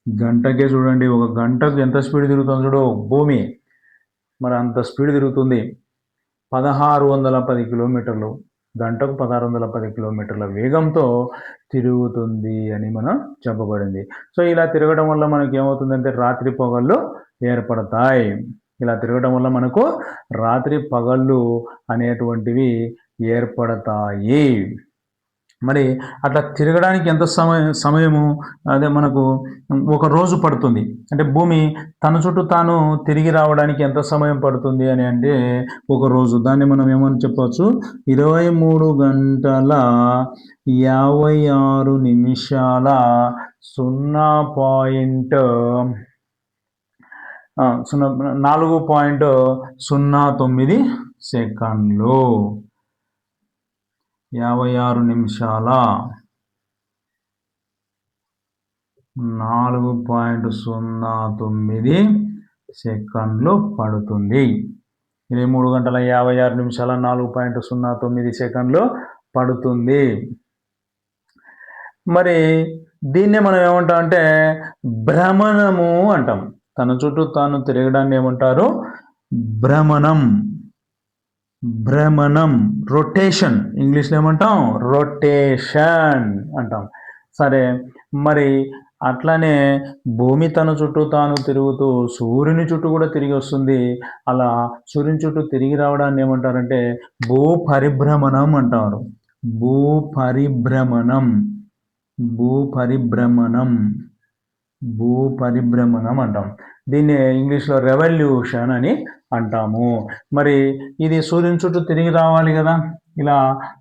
గంటకే చూడండి, ఒక గంటకు ఎంత స్పీడ్ తిరుగుతుంది చూడు భూమి. మరి అంత స్పీడ్ తిరుగుతుంది. 1610 కిలోమీటర్లు, గంటకు 1610 కిలోమీటర్ల వేగంతో తిరుగుతుంది అని మనం చెప్పబడింది. సో ఇలా తిరగడం వల్ల మనకి ఏమవుతుందంటే రాత్రి పగళ్ళు ఏర్పడతాయి. ఇలా తిరగడం వల్ల మనకు రాత్రి పగళ్ళు అనేటువంటివి ఏర్పడతాయి. మరి అట్లా తిరగడానికి ఎంత సమయము అదే మనకు ఒక రోజు పడుతుంది. అంటే భూమి తన చుట్టూ తాను తిరిగి రావడానికి ఎంత సమయం పడుతుంది అని అంటే ఒక రోజు. దాన్ని మనం ఏమని చెప్పవచ్చు, 23 గంటల 56 నిమిషాల 4.09 సెకండ్లు. 56 నిమిషాల 4.09 సెకండ్లు పడుతుంది. 23 గంటల 56 నిమిషాల 4.09 సెకండ్లు పడుతుంది. మరి దీన్నే మనం ఏమంటాం అంటే భ్రమణము అంటాం. తన చుట్టూ తాను తిరగడాన్ని ఏమంటారు? భ్రమణం. రొటేషన్, ఇంగ్లీష్లో ఏమంటాం? రొటేషన్ అంటాం. సరే, మరి అట్లానే భూమి తన చుట్టూ తాను తిరుగుతూ సూర్యుని చుట్టూ కూడా తిరిగి వస్తుంది. అలా సూర్యుని చుట్టూ తిరిగి రావడాన్ని ఏమంటారంటే భూపరిభ్రమణం అంటారు. భూపరిభ్రమణం అంటాం. దీన్ని ఇంగ్లీష్లో రెవల్యూషన్ అని అంటాము. మరి ఇది సూర్యుని చుట్టూ తిరిగి రావాలి కదా. ఇలా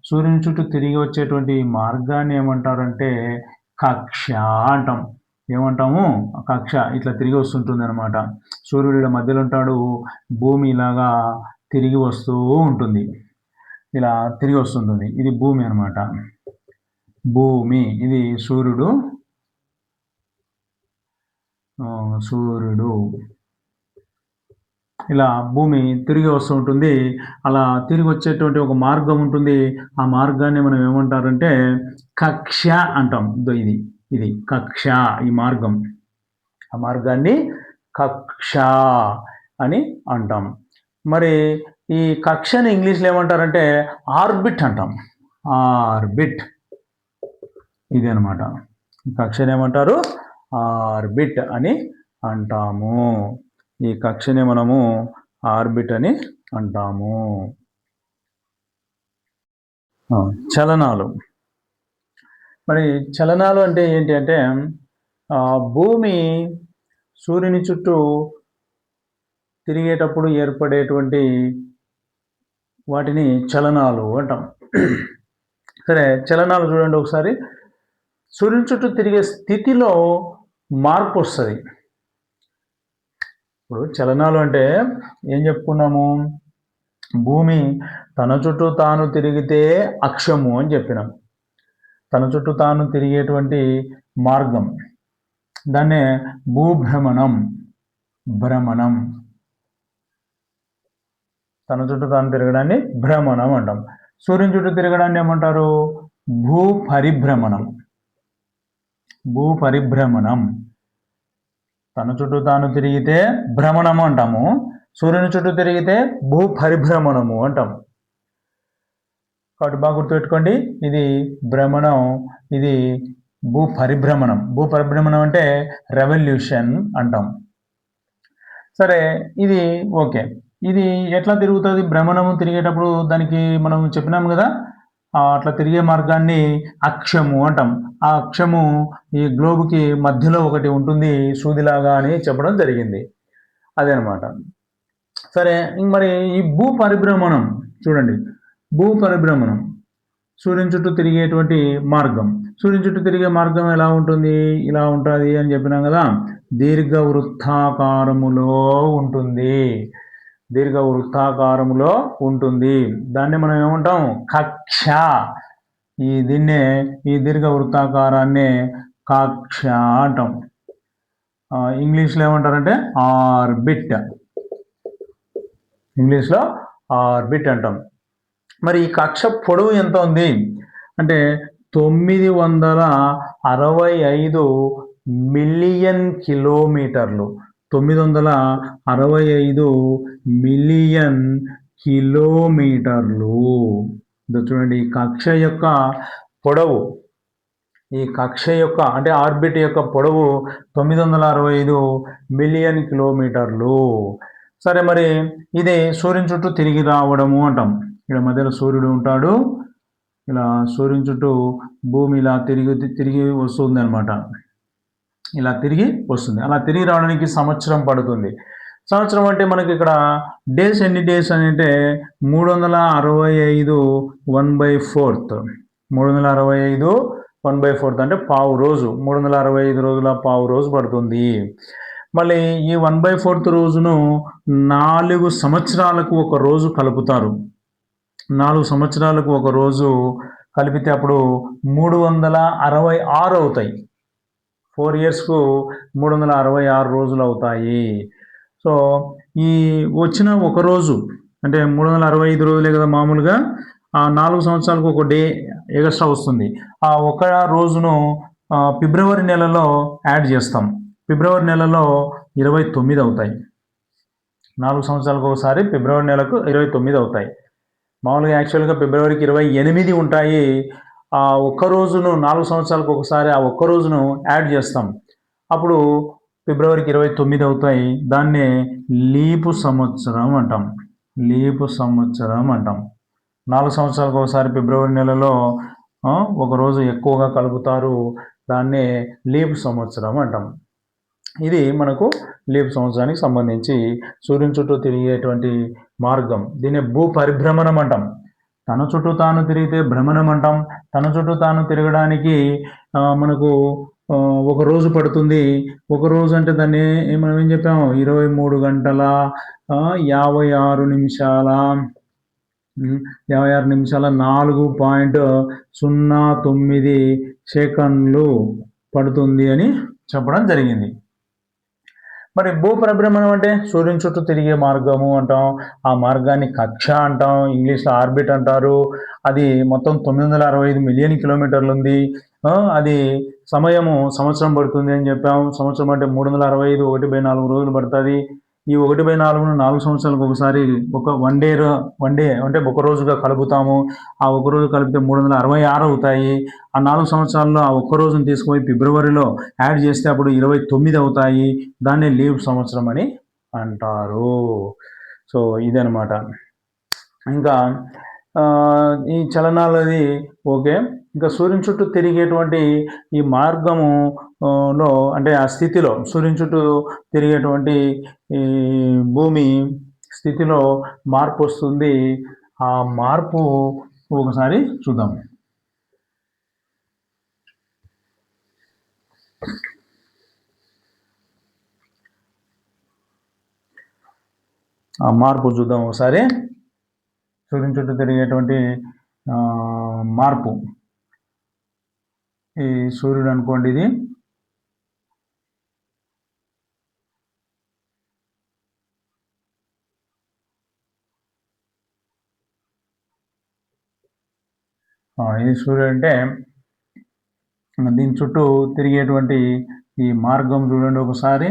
సూర్యుని చుట్టూ తిరిగి వచ్చేటువంటి మార్గాన్ని ఏమంటారంటే కక్ష అంటాం. ఏమంటాము, కక్ష ఇట్లా తిరిగి వస్తుంటుంది అనమాట. సూర్యుడు మధ్యలో ఉంటాడు, భూమి ఇలాగా తిరిగి వస్తూ ఉంటుంది, ఇలా తిరిగి వస్తుంటుంది. ఇది భూమి అనమాట. భూమి, ఇది సూర్యుడు. ఇలా భూమి తిరిగి వస్తూ ఉంటుంది. అలా తిరిగి వచ్చేటువంటి ఒక మార్గం ఉంటుంది. ఆ మార్గాన్ని మనం ఏమంటారంటే కక్ష అంటాం. ఇది ఇది కక్ష, ఈ మార్గం, ఆ మార్గాన్ని కక్ష అని అంటాం. మరి ఈ కక్షని ఇంగ్లీష్లో ఏమంటారంటే ఆర్బిట్ అంటాం. ఆర్బిట్, ఇది అనమాట. కక్షని ఏమంటారు, ఆర్బిట్ అని అంటాము. ఈ కక్షని మనము ఆర్బిట్ అని అంటాము. చలనాలు. మరి చలనాలు అంటే ఏంటి అంటే భూమి సూర్యుని చుట్టూ తిరిగేటప్పుడు ఏర్పడేటువంటి వాటిని చలనాలు అంటాం. సరే, చలనాలు చూడండి ఒకసారి. సూర్యుని చుట్టూ తిరిగే స్థితిలో మార్పు వస్తుంది. ఇప్పుడు చలనాలు అంటే ఏం చెప్పుకున్నాము, భూమి తన చుట్టూ తాను తిరిగితే అక్షము అని చెప్పినాం. తన చుట్టూ తాను తిరిగేటువంటి మార్గం, దాన్నే భూభ్రమణం, భ్రమణం. తన చుట్టూ తాను తిరగడాన్ని భ్రమణం అంటాం. సూర్యుని చుట్టూ తిరగడాన్ని ఏమంటారు, భూపరిభ్రమణం. భూపరిభ్రమణం. తన చుట్టూ తాను తిరిగితే భ్రమణము అంటాము, సూర్యుని చుట్టూ తిరిగితే భూపరిభ్రమణము అంటాం. కాబట్టి బాగా గుర్తుపెట్టుకోండి, ఇది భ్రమణం, ఇది భూపరిభ్రమణం. భూపరిభ్రమణం అంటే రెవల్యూషన్ అంటాం. సరే, ఇది ఓకే. ఇది ఎట్లా తిరుగుతుంది, భ్రమణము తిరిగేటప్పుడు దానికి మనం చెప్పినాం కదా, అట్లా తిరిగే మార్గాన్ని అక్షము అంటాం. ఆ అక్షము ఈ గ్లోబ్కి మధ్యలో ఒకటి ఉంటుంది సూదిలాగా అని చెప్పడం జరిగింది, అదనమాట. సరే, మరి ఈ భూపరిభ్రమణం చూడండి. భూపరిభ్రమణం సూర్యుని చుట్టూ తిరిగేటువంటి మార్గం. సూర్యుని చుట్టూ తిరిగే మార్గం ఎలా ఉంటుంది, ఇలా ఉంటుంది అని చెప్పినాం కదా. దీర్ఘవృత్తాకారములో ఉంటుంది. దీర్ఘవృత్తాకారములో ఉంటుంది. దాన్ని మనం ఏమంటాం, కక్ష. దీన్నే, ఈ దీర్ఘవృత్తాకారాన్ని కక్ష అంటాం. ఇంగ్లీష్లో ఏమంటారంటే ఆర్బిట్. ఇంగ్లీష్లో ఆర్బిట్ అంటాం. మరి ఈ కక్ష పొడవు ఎంత ఉంది అంటే 965 మిలియన్ కిలోమీటర్లు. 965 మిలియన్ కిలోమీటర్లు. చూడండి, ఈ కక్ష యొక్క పొడవు, ఈ కక్ష యొక్క అంటే ఆర్బిట్ యొక్క పొడవు 965 మిలియన్ కిలోమీటర్లు. సరే, మరి ఇది సూర్యుని చుట్టూ తిరిగి రావడము అంటాం. ఇక్కడ మధ్యలో సూర్యుడు ఉంటాడు, ఇలా సూర్యుని చుట్టూ భూమి ఇలా తిరిగి వస్తుంది అనమాట. ఇలా తిరిగి వస్తుంది. అలా తిరిగి రావడానికి సంవత్సరం పడుతుంది. సంవత్సరం అంటే మనకి ఇక్కడ డేస్ ఎన్ని డేస్ అని అంటే 365 1/4. 365 1/4 అంటే పావు రోజు. 365 రోజుల పావు రోజు పడుతుంది. మళ్ళీ ఈ 1/4 రోజును 4 సంవత్సరాలకు ఒక రోజు కలుపుతారు. 4 సంవత్సరాలకు ఒక రోజు కలిపితే అప్పుడు 366 అవుతాయి. 4 ఇయర్స్కు 366 రోజులు అవుతాయి. సో ఈ వచ్చిన ఒక రోజు అంటే 365 రోజులే కదా మామూలుగా. ఆ 4 సంవత్సరాలకు ఒక డే ఎక్స్ట్రా వస్తుంది. ఆ ఒక రోజును ఫిబ్రవరి నెలలో యాడ్ చేస్తాం. ఫిబ్రవరి నెలలో 29 అవుతాయి. 4 సంవత్సరాలకు ఒకసారి ఫిబ్రవరి నెలకు 29 అవుతాయి. మామూలుగా యాక్చువల్గా ఫిబ్రవరికి 28 ఉంటాయి. ఆ ఒక్క రోజును 4 సంవత్సరాలకు ఒకసారి ఆ ఒక్క రోజును యాడ్ చేస్తాం. అప్పుడు ఫిబ్రవరికి 29 అవుతాయి. దాన్నే లీపు సంవత్సరం అంటాం. లీపు సంవత్సరం అంటాం. 4 సంవత్సరాలకు ఒకసారి ఫిబ్రవరి నెలలో ఒక రోజు ఎక్కువగా కలుపుతారు. దాన్నే లీపు సంవత్సరం అంటాం. ఇది మనకు లీపు సంవత్సరానికి సంబంధించి సూర్యుని చుట్టూ తిరిగేటువంటి మార్గం. దీన్ని భూ పరిభ్రమణం అంటాం. తన చుట్టూ తాను తిరిగితే భ్రమణం అంటాం. తన చుట్టూ తాను తిరగడానికి మనకు ఒక రోజు పడుతుంది. ఒక రోజు అంటే దాన్ని మనం ఏం చెప్పాము, 23 గంటల 56 నిమిషాల 4.09 సెకండ్లు పడుతుంది అని చెప్పడం జరిగింది. మరి భూపరిభ్రమణం అంటే సూర్యుని చుట్టూ తిరిగే మార్గము అంటాం. ఆ మార్గాన్ని కక్ష అంటాం, ఇంగ్లీష్లో ఆర్బిట్ అంటారు. అది మొత్తం 965 మిలియన్ కిలోమీటర్లు ఉంది. అది సమయము సంవత్సరం పడుతుంది అని చెప్పాము. సంవత్సరం అంటే 365, 1/4 రోజులు పడుతుంది. ఈ 1/4ను 4 సంవత్సరాలకు ఒకసారి ఒక వన్ డే అంటే ఒక రోజుగా కలుపుతాము. ఆ ఒక రోజు కలిపితే 366 అవుతాయి. ఆ 4 సంవత్సరాల్లో ఆ ఒక్క రోజును తీసుకుపోయి ఫిబ్రవరిలో యాడ్ చేస్తే అప్పుడు 29 అవుతాయి. దాన్ని లీవ్ సంవత్సరం అని అంటారు. సో ఇదనమాట. ఇంకా ఈ చలనాలది ఓకే. ఇంకా సూర్యుని చుట్టూ తిరిగేటువంటి ఈ మార్గము లో అంటే ఆ స్థితిలో సూర్యుని చుట్టూ తిరిగేటువంటి ఈ భూమి స్థితిలో మార్పు వస్తుంది. ఆ మార్పు ఒకసారి చూద్దాం. ఆ మార్పు చూద్దాం ఒకసారి. సూర్యుని చుట్టూ తిరిగేటువంటి మార్పు. ఈ సూర్యుడు అనుకోండి, ఇది ఇది సూర్యుడు అంటే దీని చుట్టూ తిరిగేటువంటి ఈ మార్గం చూడండి ఒకసారి.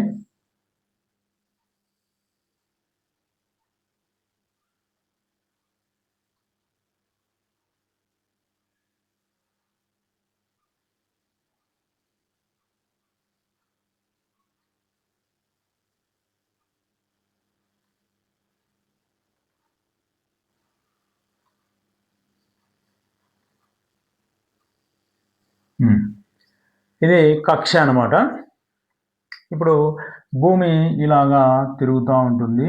ఇది కక్ష అన్నమాట. ఇప్పుడు భూమి ఇలాగా తిరుగుతూ ఉంటుంది.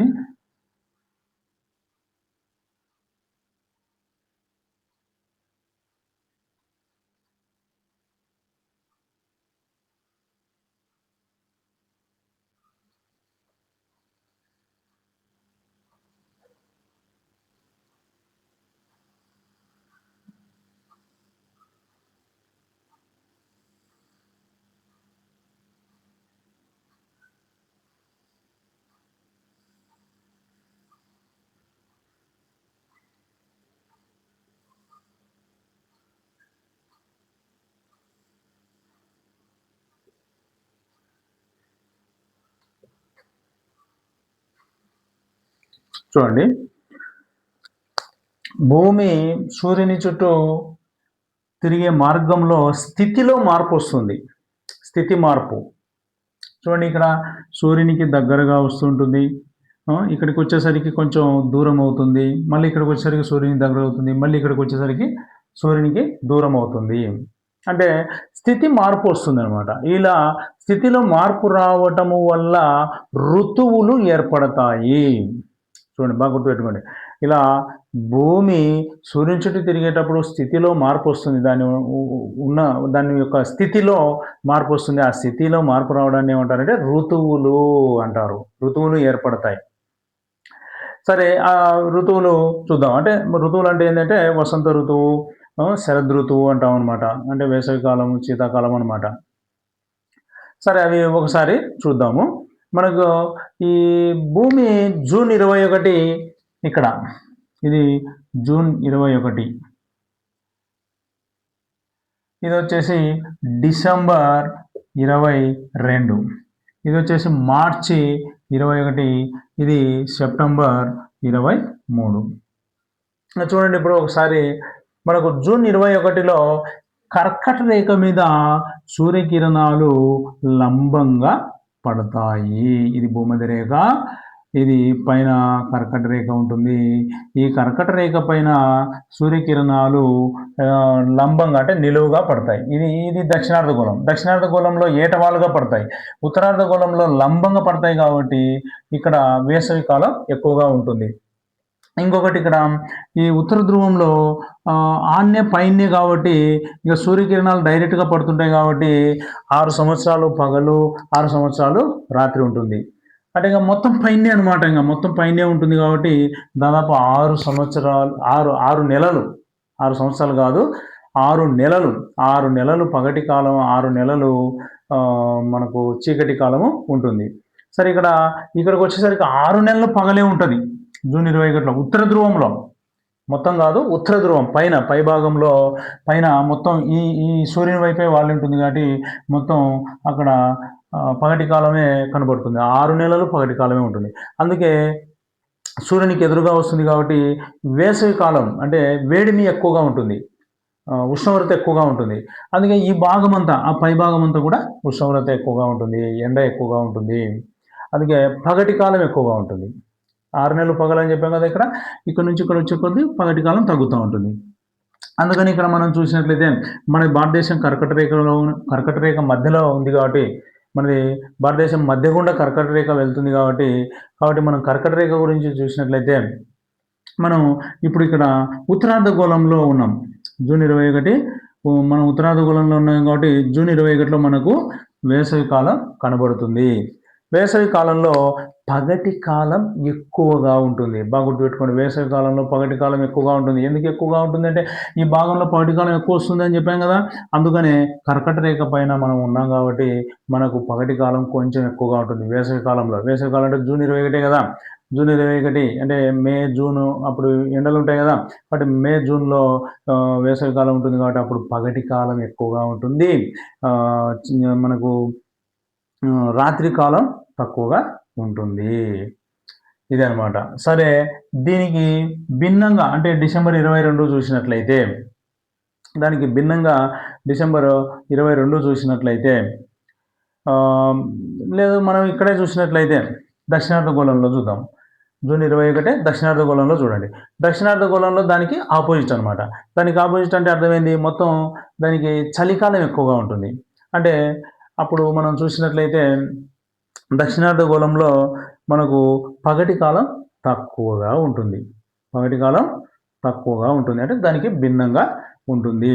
చూడండి, భూమి సూర్యుని చుట్టూ తిరిగే మార్గంలో స్థితిలో మార్పు వస్తుంది. స్థితి మార్పు చూడండి, ఇక్కడ సూర్యునికి దగ్గరగా వస్తుంటుంది, ఇక్కడికి వచ్చేసరికి కొంచెం దూరం అవుతుంది, మళ్ళీ ఇక్కడికి వచ్చేసరికి సూర్యునికి దగ్గర అవుతుంది, మళ్ళీ ఇక్కడికి వచ్చేసరికి సూర్యునికి దూరం అవుతుంది. అంటే స్థితి మార్పు వస్తుంది అనమాట. ఇలా స్థితిలో మార్పు రావటము వల్ల ఋతువులు ఏర్పడతాయి. చూడండి, బాగా గుర్తుపెట్టుకోండి. ఇలా భూమి సూర్యుని చుట్టూ తిరిగేటప్పుడు స్థితిలో మార్పు వస్తుంది. దాని యొక్క స్థితిలో మార్పు వస్తుంది. ఆ స్థితిలో మార్పు రావడాన్ని ఏమంటారంటే ఋతువులు అంటారు. ఋతువులు ఏర్పడతాయి. సరే, ఆ ఋతువులు చూద్దాం. అంటే ఋతువులు అంటే ఏంటంటే వసంత ఋతువు, శరద్ ఋతువు అంటాం అనమాట. అంటే వేసవికాలం, శీతాకాలం అనమాట. సరే, అవి ఒకసారి చూద్దాము. మనకు ఈ భూమి జూన్ 21 ఇక్కడ, ఇది జూన్ 21, ఇది వచ్చేసి డిసెంబర్ 22, ఇది వచ్చేసి మార్చి 21, ఇది సెప్టెంబర్ 23. చూడండి, ఇప్పుడు ఒకసారి మనకు జూన్ 21లో కర్కట రేఖ మీద సూర్యకిరణాలు లంబంగా పడతాయి. ఇది భూమధ్య రేఖ, ఇది పైన కర్కట రేఖ ఉంటుంది. ఈ కర్కట రేఖ పైన సూర్యకిరణాలు లంబంగా అంటే నిలువుగా పడతాయి. ఇది దక్షిణార్ధగోళం. దక్షిణార్ధగోళంలో ఏటవాలుగా పడతాయి. ఉత్తరార్ధగోళంలో లంబంగా పడతాయి కాబట్టి ఇక్కడ వేసవి కాలం ఎక్కువగా ఉంటుంది. ఇంకొకటి ఇక్కడ ఈ ఉత్తర ధ్రువంలో ఆన్నే పైనే కాబట్టి ఇక సూర్యకిరణాలు డైరెక్ట్గా పడుతుంటాయి కాబట్టి 6 సంవత్సరాలు పగలు 6 సంవత్సరాలు రాత్రి ఉంటుంది. అంటే ఇక మొత్తం పైనే అనమాట. ఇంకా మొత్తం పైనే ఉంటుంది కాబట్టి దాదాపు 6 సంవత్సరాలు 6 నెలలు 6 సంవత్సరాలు కాదు 6 నెలలు 6 నెలలు పగటి కాలం 6 నెలలు మనకు చీకటి కాలము ఉంటుంది. సరే ఇక్కడికి వచ్చేసరికి 6 నెలలు పగలే ఉంటుంది జూన్ 21లో ఉత్తర ధ్రువంలో. మొత్తం కాదు ఉత్తర ధ్రువం పై భాగంలో పైన మొత్తం ఈ సూర్యుని వైపే వాళ్ళు ఉంటుంది కాబట్టి మొత్తం అక్కడ పగటి కాలమే కనబడుతుంది. 6 నెలలు పగటి కాలమే ఉంటుంది. అందుకే సూర్యునికి ఎదురుగా వస్తుంది కాబట్టి వేసవి కాలం అంటే వేడిమి ఎక్కువగా ఉంటుంది, ఉష్ణోగ్రత ఎక్కువగా ఉంటుంది. అందుకే ఈ భాగం అంతా ఆ పై భాగం అంతా కూడా ఉష్ణోగ్రత ఎక్కువగా ఉంటుంది, ఎండ ఎక్కువగా ఉంటుంది. అందుకే పగటి కాలం ఎక్కువగా ఉంటుంది. 6 నెలలు పగలని చెప్పాం కదా. ఇక్కడ నుంచి ఇక్కడ వచ్చే కొద్దీ పగటి కాలం తగ్గుతూ ఉంటుంది. అందుకని ఇక్కడ మనం చూసినట్లయితే మన భారతదేశం కర్కట రేఖ మధ్యలో ఉంది కాబట్టి మనది భారతదేశం మధ్య గుండా కర్కట రేఖ వెళ్తుంది కాబట్టి మనం కర్కట రేఖ గురించి చూసినట్లయితే మనం ఇప్పుడు ఇక్కడ ఉత్తరార్ధగోళంలో ఉన్నాం. జూన్ 21 మనం ఉత్తరార్ధగోళంలో ఉన్నాం కాబట్టి జూన్ 21లో మనకు వేసవి కాలం కనబడుతుంది. వేసవి కాలంలో పగటి కాలం ఎక్కువగా ఉంటుంది. బాగా గుర్తుపెట్టుకోండి, వేసవి కాలంలో పగటి కాలం ఎక్కువగా ఉంటుంది. ఎందుకు ఎక్కువగా ఉంటుంది అంటే ఈ భాగంలో పగటి కాలం ఎక్కువ వస్తుంది అని చెప్పాం కదా. అందుకనే కర్కట రేఖ పైన మనం ఉన్నాం కాబట్టి మనకు పగటి కాలం కొంచెం ఎక్కువగా ఉంటుంది వేసవి కాలంలో. వేసవి కాలం అంటే జూన్ 21 కదా. జూన్ 21 అంటే మే జూన్ అప్పుడు ఎండలు ఉంటాయి కదా. కాబట్టి మే జూన్లో వేసవి కాలం ఉంటుంది కాబట్టి అప్పుడు పగటి కాలం ఎక్కువగా ఉంటుంది. మనకు రాత్రి కాలం తక్కువగా ఉంటుంది. ఇది అనమాట. సరే, దీనికి భిన్నంగా అంటే డిసెంబర్ 22 చూసినట్లయితే దానికి భిన్నంగా డిసెంబర్ 22 చూసినట్లయితే లేదు మనం ఇక్కడే చూసినట్లయితే దక్షిణార్ధగోళంలో చూద్దాం. జూన్ 21 దక్షిణార్ధగోళంలో చూడండి. దక్షిణార్ధగోళంలో దానికి ఆపోజిట్ అనమాట. దానికి ఆపోజిట్ అంటే అర్థమైంది, మొత్తం దానికి చలికాలం ఎక్కువగా ఉంటుంది. అంటే అప్పుడు మనం చూసినట్లయితే దక్షిణార్ధగోళంలో మనకు పగటి కాలం తక్కువగా ఉంటుంది. పగటి కాలం తక్కువగా ఉంటుంది అంటే దానికి భిన్నంగా ఉంటుంది.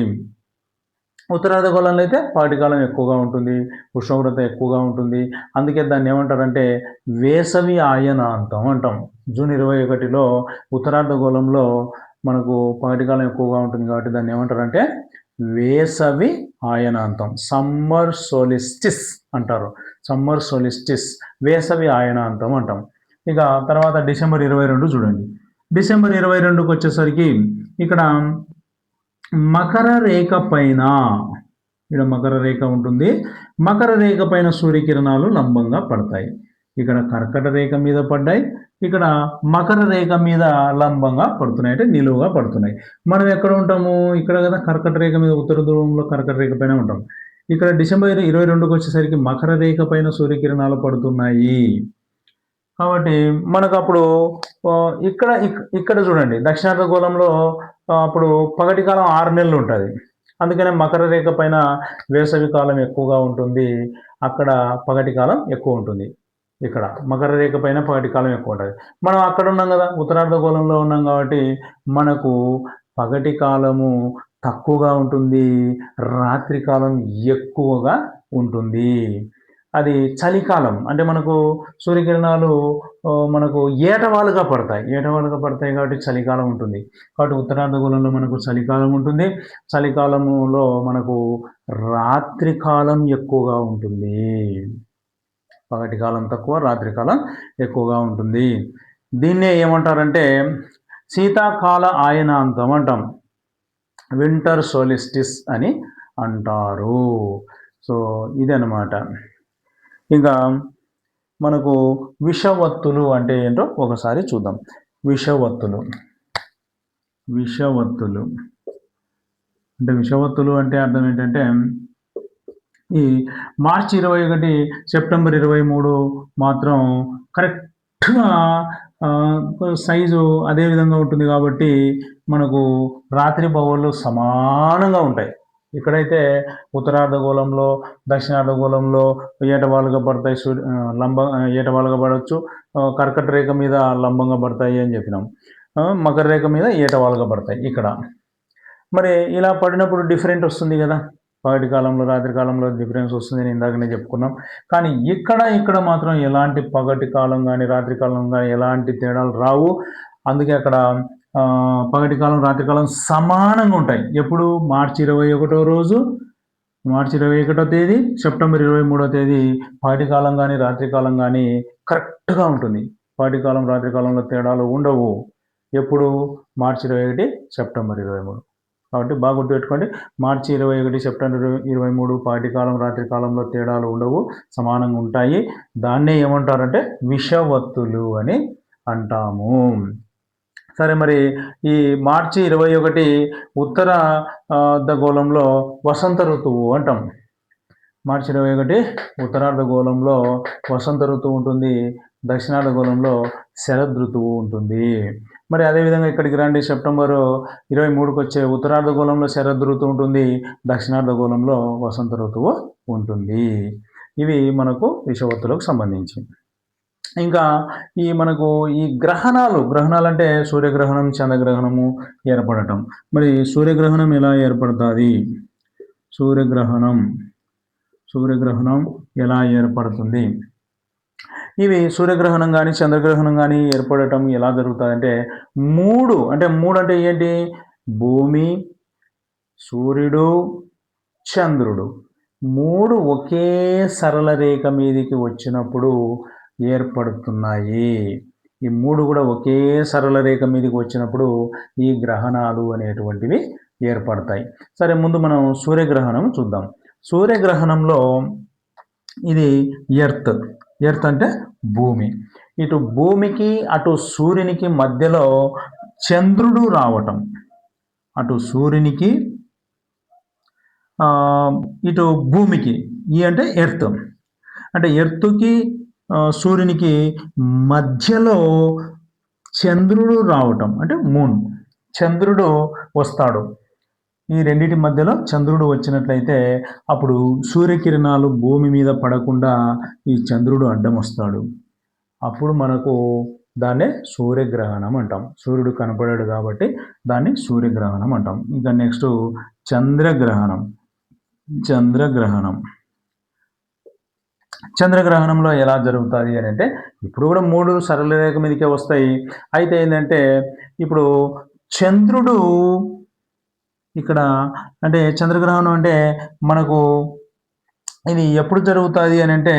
ఉత్తరార్ధగోళంలో అయితే పగటి కాలం ఎక్కువగా ఉంటుంది, ఉష్ణోగ్రత ఎక్కువగా ఉంటుంది. అందుకే దాన్ని ఏమంటారంటే వేసవి ఆయనాంతం అంటాం. జూన్ 21లో ఉత్తరార్ధగోళంలో మనకు పగటి కాలం ఎక్కువగా ఉంటుంది కాబట్టి దాన్ని ఏమంటారంటే వేసవి ఆయనాంతం, సమ్మర్ సోలిస్టిస్ అంటారు. సమ్మర్ సోలిస్టిస్, వేసవి ఆయనాంతం అంటాం. ఇక తర్వాత డిసెంబర్ 22 చూడండి. డిసెంబర్ 22కి వచ్చేసరికి ఇక్కడ మకర రేఖ పైన, ఇక్కడ మకర రేఖ ఉంటుంది. మకర రేఖ పైన సూర్యకిరణాలు లంబంగా పడతాయి. ఇక్కడ కర్కట రేఖ మీద పడ్డాయి, ఇక్కడ మకర రేఖ మీద లంబంగా పడుతున్నాయి అంటే నిలువుగా పడుతున్నాయి. మనం ఎక్కడ ఉంటాము? ఇక్కడ కదా కర్కట రేఖ మీద, ఉత్తర ధ్రువంలో కర్కట రేఖ పైన ఉంటాం. ఇక్కడ డిసెంబర్ 22కి వచ్చేసరికి మకర రేఖ పైన సూర్యకిరణాలు పడుతున్నాయి కాబట్టి మనకు అప్పుడు ఇక్కడ చూడండి దక్షిణార్ధగోళంలో అప్పుడు పగటి కాలం 6 నెలలు ఉంటుంది. అందుకనే మకర రేఖ పైన వేసవి కాలం ఎక్కువగా ఉంటుంది, అక్కడ పగటి కాలం ఎక్కువ ఉంటుంది. ఇక్కడ మకర రేఖ పైన పగటి కాలం ఎక్కువ ఉంటుంది. మనం అక్కడ ఉన్నాం కదా, ఉత్తరార్ధగోళంలో ఉన్నాం కాబట్టి మనకు పగటి కాలము తక్కువగా ఉంటుంది, రాత్రి కాలం ఎక్కువగా ఉంటుంది. అది చలికాలం అంటే మనకు సూర్యకిరణాలు మనకు ఏటవాలుగా పడతాయి కాబట్టి చలికాలం ఉంటుంది. కాబట్టి ఉత్తరార్ధగోళంలో మనకు చలికాలం ఉంటుంది. చలికాలంలో మనకు రాత్రి కాలం ఎక్కువగా ఉంటుంది. పగటి కాలం తక్కువ, రాత్రి కాలం ఎక్కువగా ఉంటుంది. దీన్నే ఏమంటారంటే శీతాకాల ఆయనాంతం అంటాం, వింటర్ సోలిస్టిస్ అని అంటారు. సో ఇదన్నమాట. ఇంకా మనకు విషవత్తులు అంటే ఏంటో ఒకసారి చూద్దాం. విషవత్తులు అంటే అర్థం ఏంటంటే ఈ మార్చి 21 సెప్టెంబర్ 23 మాత్రం కరెక్ట్గా సైజు అదే విధంగా ఉంటుంది కాబట్టి మనకు రాత్రి పగళ్ళు సమానంగా ఉంటాయి. ఇక్కడైతే ఉత్తరార్ధగోళంలో, దక్షిణార్ధగోళంలో ఏటవాలుగా పడతాయి, ఏటవాలుగా పడవచ్చు, కర్కట రేఖ మీద లంబంగా పడతాయి అని చెప్పినాం. మకర రేఖ మీద ఏటవాలుగా పడతాయి ఇక్కడ. మరి ఇలా పడినప్పుడు డిఫరెంట్ వస్తుంది కదా, పగటి కాలంలో రాత్రి కాలంలో డిఫరెన్స్ వస్తుంది అని ఇందాకనే చెప్పుకున్నాం. కానీ ఇక్కడ మాత్రం ఎలాంటి పగటి కాలం కానీ రాత్రి కాలం కానీ ఎలాంటి తేడాలు రావు. అందుకే అక్కడ పగటి కాలం రాత్రి కాలం సమానంగా ఉంటాయి. ఎప్పుడు మార్చి 21వ రోజు, మార్చి 21వ తేదీ, సెప్టెంబర్ 23వ తేదీ పగటి కాలం కానీ రాత్రి కాలం కానీ కరెక్ట్గా ఉంటుంది. పగటి కాలం రాత్రి కాలంలో తేడాలు ఉండవు. ఎప్పుడు మార్చి 21, సెప్టెంబర్ 23. కాబట్టి బాగా గుర్తుపెట్టుకోండి, మార్చి 21, సెప్టెంబర్ 23 పగటి కాలం రాత్రి కాలంలో తేడాలు ఉండవు, సమానంగా ఉంటాయి. దాన్నే ఏమంటారంటే విషవత్తులు అని అంటాము. సరే, మరి ఈ మార్చి 21 ఉత్తర అర్ధగోళంలో వసంత ఋతువు అంటాం. మార్చి 21 ఉత్తరార్ధగోళంలో వసంత ఋతువు ఉంటుంది, దక్షిణార్ధగోళంలో శరద్ ఋతువు ఉంటుంది. మరి అదేవిధంగా ఇక్కడికి రండి, సెప్టెంబర్ 23కి వచ్చే ఉత్తరార్ధగోళంలో శరద్ ఋతువు ఉంటుంది, దక్షిణార్ధగోళంలో వసంత ఋతువు ఉంటుంది. ఇవి మనకు విషవత్తులకు సంబంధించి. ఇంకా మనకు ఈ గ్రహణాలు అంటే సూర్యగ్రహణం చంద్రగ్రహణము ఏర్పడటం. మరి సూర్యగ్రహణం ఎలా ఏర్పడుతుంది? సూర్యగ్రహణం ఎలా ఏర్పడుతుంది? ఇవి సూర్యగ్రహణం కానీ చంద్రగ్రహణం కానీ ఏర్పడటం ఎలా జరుగుతుందంటే మూడు అంటే ఏంటి? భూమి, సూర్యుడు, చంద్రుడు మూడు ఒకే సరళ రేఖ మీదకి వచ్చినప్పుడు ఏర్పడుతున్నాయి. ఈ మూడు కూడా ఒకే సరళ రేఖ మీదకి వచ్చినప్పుడు ఈ గ్రహణాలు అనేటువంటివి ఏర్పడతాయి. సరే, ముందు మనం సూర్యగ్రహణం చూద్దాం. సూర్యగ్రహణంలో ఇది ఎర్త్ అంటే భూమి. ఇటు భూమికి అటు సూర్యునికి మధ్యలో చంద్రుడు రావటం. అటు సూర్యునికి ఇటు భూమికి, అంటే ఎర్త్ అంటే ఎర్త్కి సూర్యునికి మధ్యలో చంద్రుడు రావటం అంటే మూన్. చంద్రుడు వస్తాడు. ఈ రెండింటి మధ్యలో చంద్రుడు వచ్చినట్లయితే అప్పుడు సూర్యకిరణాలు భూమి మీద పడకుండా ఈ చంద్రుడు అడ్డం వస్తాడు. అప్పుడు మనకు దాన్నే సూర్యగ్రహణం అంటాం. సూర్యుడు కనపడాడు కాబట్టి దాన్ని సూర్యగ్రహణం అంటాం. ఇంకా నెక్స్ట్ చంద్రగ్రహణంలో ఎలా జరుగుతుంది అని అంటే ఇప్పుడు కూడా మూడు సరళ రేఖ మీదకే వస్తాయి. అయితే ఏంటంటే ఇప్పుడు చంద్రుడు ఇక్కడ అంటే చంద్రగ్రహణం అంటే మనకు ఇది ఎప్పుడు జరుగుతుంది అని అంటే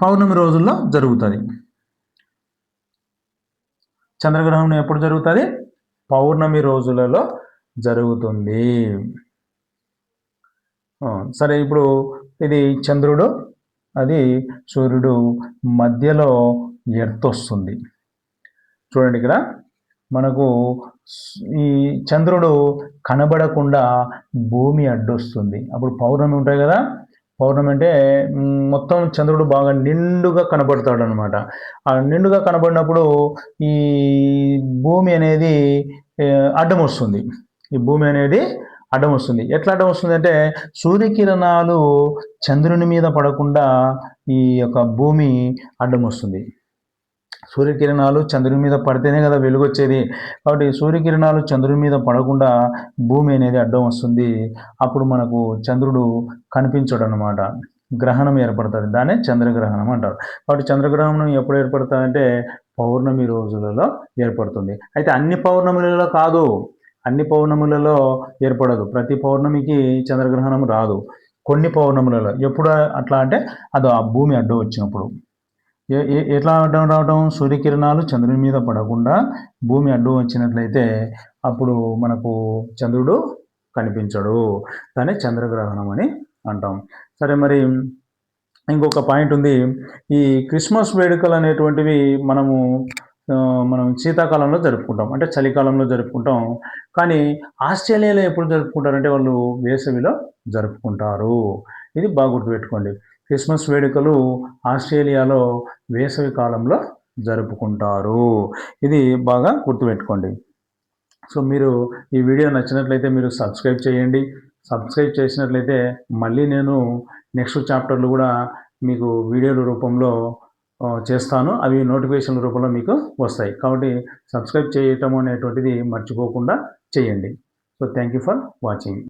పౌర్ణమి రోజుల్లో జరుగుతుంది. చంద్రగ్రహణం ఎప్పుడు జరుగుతుంది? పౌర్ణమి రోజులలో జరుగుతుంది. సరే, ఇప్పుడు ఇది చంద్రుడు, అది సూర్యుడు మధ్యలో ఎర్త్ వస్తుంది. చూడండి, ఇక్కడ మనకు ఈ చంద్రుడు కనబడకుండా భూమి అడ్డొస్తుంది. అప్పుడు పౌర్ణమి ఉంటాయి కదా, పౌర్ణమి అంటే మొత్తం చంద్రుడు బాగా నిండుగా కనబడతాడు అనమాట. ఆ నిండుగా కనబడినప్పుడు ఈ భూమి అనేది అడ్డం వస్తుంది. ఎట్లా అడ్డం వస్తుంది అంటే సూర్యకిరణాలు చంద్రుని మీద పడకుండా ఈ యొక్క భూమి అడ్డం వస్తుంది. సూర్యకిరణాలు చంద్రుని మీద పడితేనే కదా వెలుగు వచ్చేది. కాబట్టి సూర్యకిరణాలు చంద్రుని మీద పడకుండా భూమి అనేది అడ్డం వస్తుంది. అప్పుడు మనకు చంద్రుడు కనిపించడు అనమాట. గ్రహణం ఏర్పడుతుంది. దాన్నే చంద్రగ్రహణం అంటారు. కాబట్టి చంద్రగ్రహణం ఎప్పుడు ఏర్పడుతుంది అంటే పౌర్ణమి రోజులలో ఏర్పడుతుంది. అయితే అన్ని పౌర్ణమిలలో కాదు, అన్ని పౌర్ణములలో ఏర్పడదు. ప్రతి పౌర్ణమికి చంద్రగ్రహణం రాదు. కొన్ని పౌర్ణములలో. ఎప్పుడు అట్లా అంటే అది ఆ భూమి అడ్డం వచ్చినప్పుడు. ఎట్లా అడ్డం రావడం? సూర్యకిరణాలు చంద్రుని మీద పడకుండా భూమి అడ్డం వచ్చినట్లయితే అప్పుడు మనకు చంద్రుడు కనిపించడు. దాన్ని చంద్రగ్రహణం అని అంటాం. సరే, మరి ఇంకొక పాయింట్ ఉంది. ఈ క్రిస్మస్ వేడుకలు అనేటువంటివి మనం శీతాకాలంలో జరుపుకుంటాం, అంటే చలికాలంలో జరుపుకుంటాం. కానీ ఆస్ట్రేలియాలో ఎప్పుడు జరుపుకుంటారంటే వాళ్ళు వేసవిలో జరుపుకుంటారు. ఇది బాగా గుర్తుపెట్టుకోండి. క్రిస్మస్ వేడుకలు ఆస్ట్రేలియాలో వేసవి కాలంలో జరుపుకుంటారు. ఇది బాగా గుర్తుపెట్టుకోండి. సో మీరు ఈ వీడియో నచ్చినట్లయితే మీరు సబ్స్క్రైబ్ చేయండి. సబ్స్క్రైబ్ చేసినట్లయితే మళ్ళీ నేను నెక్స్ట్ చాప్టర్లు కూడా మీకు వీడియోల రూపంలో చేస్తాను. అవి నోటిఫికేషన్ రూపంలో మీకు వస్తాయి. కాబట్టి సబ్స్క్రైబ్ చేయటం అనేటువంటిది మర్చిపోకుండా చేయండి. So thank you for watching.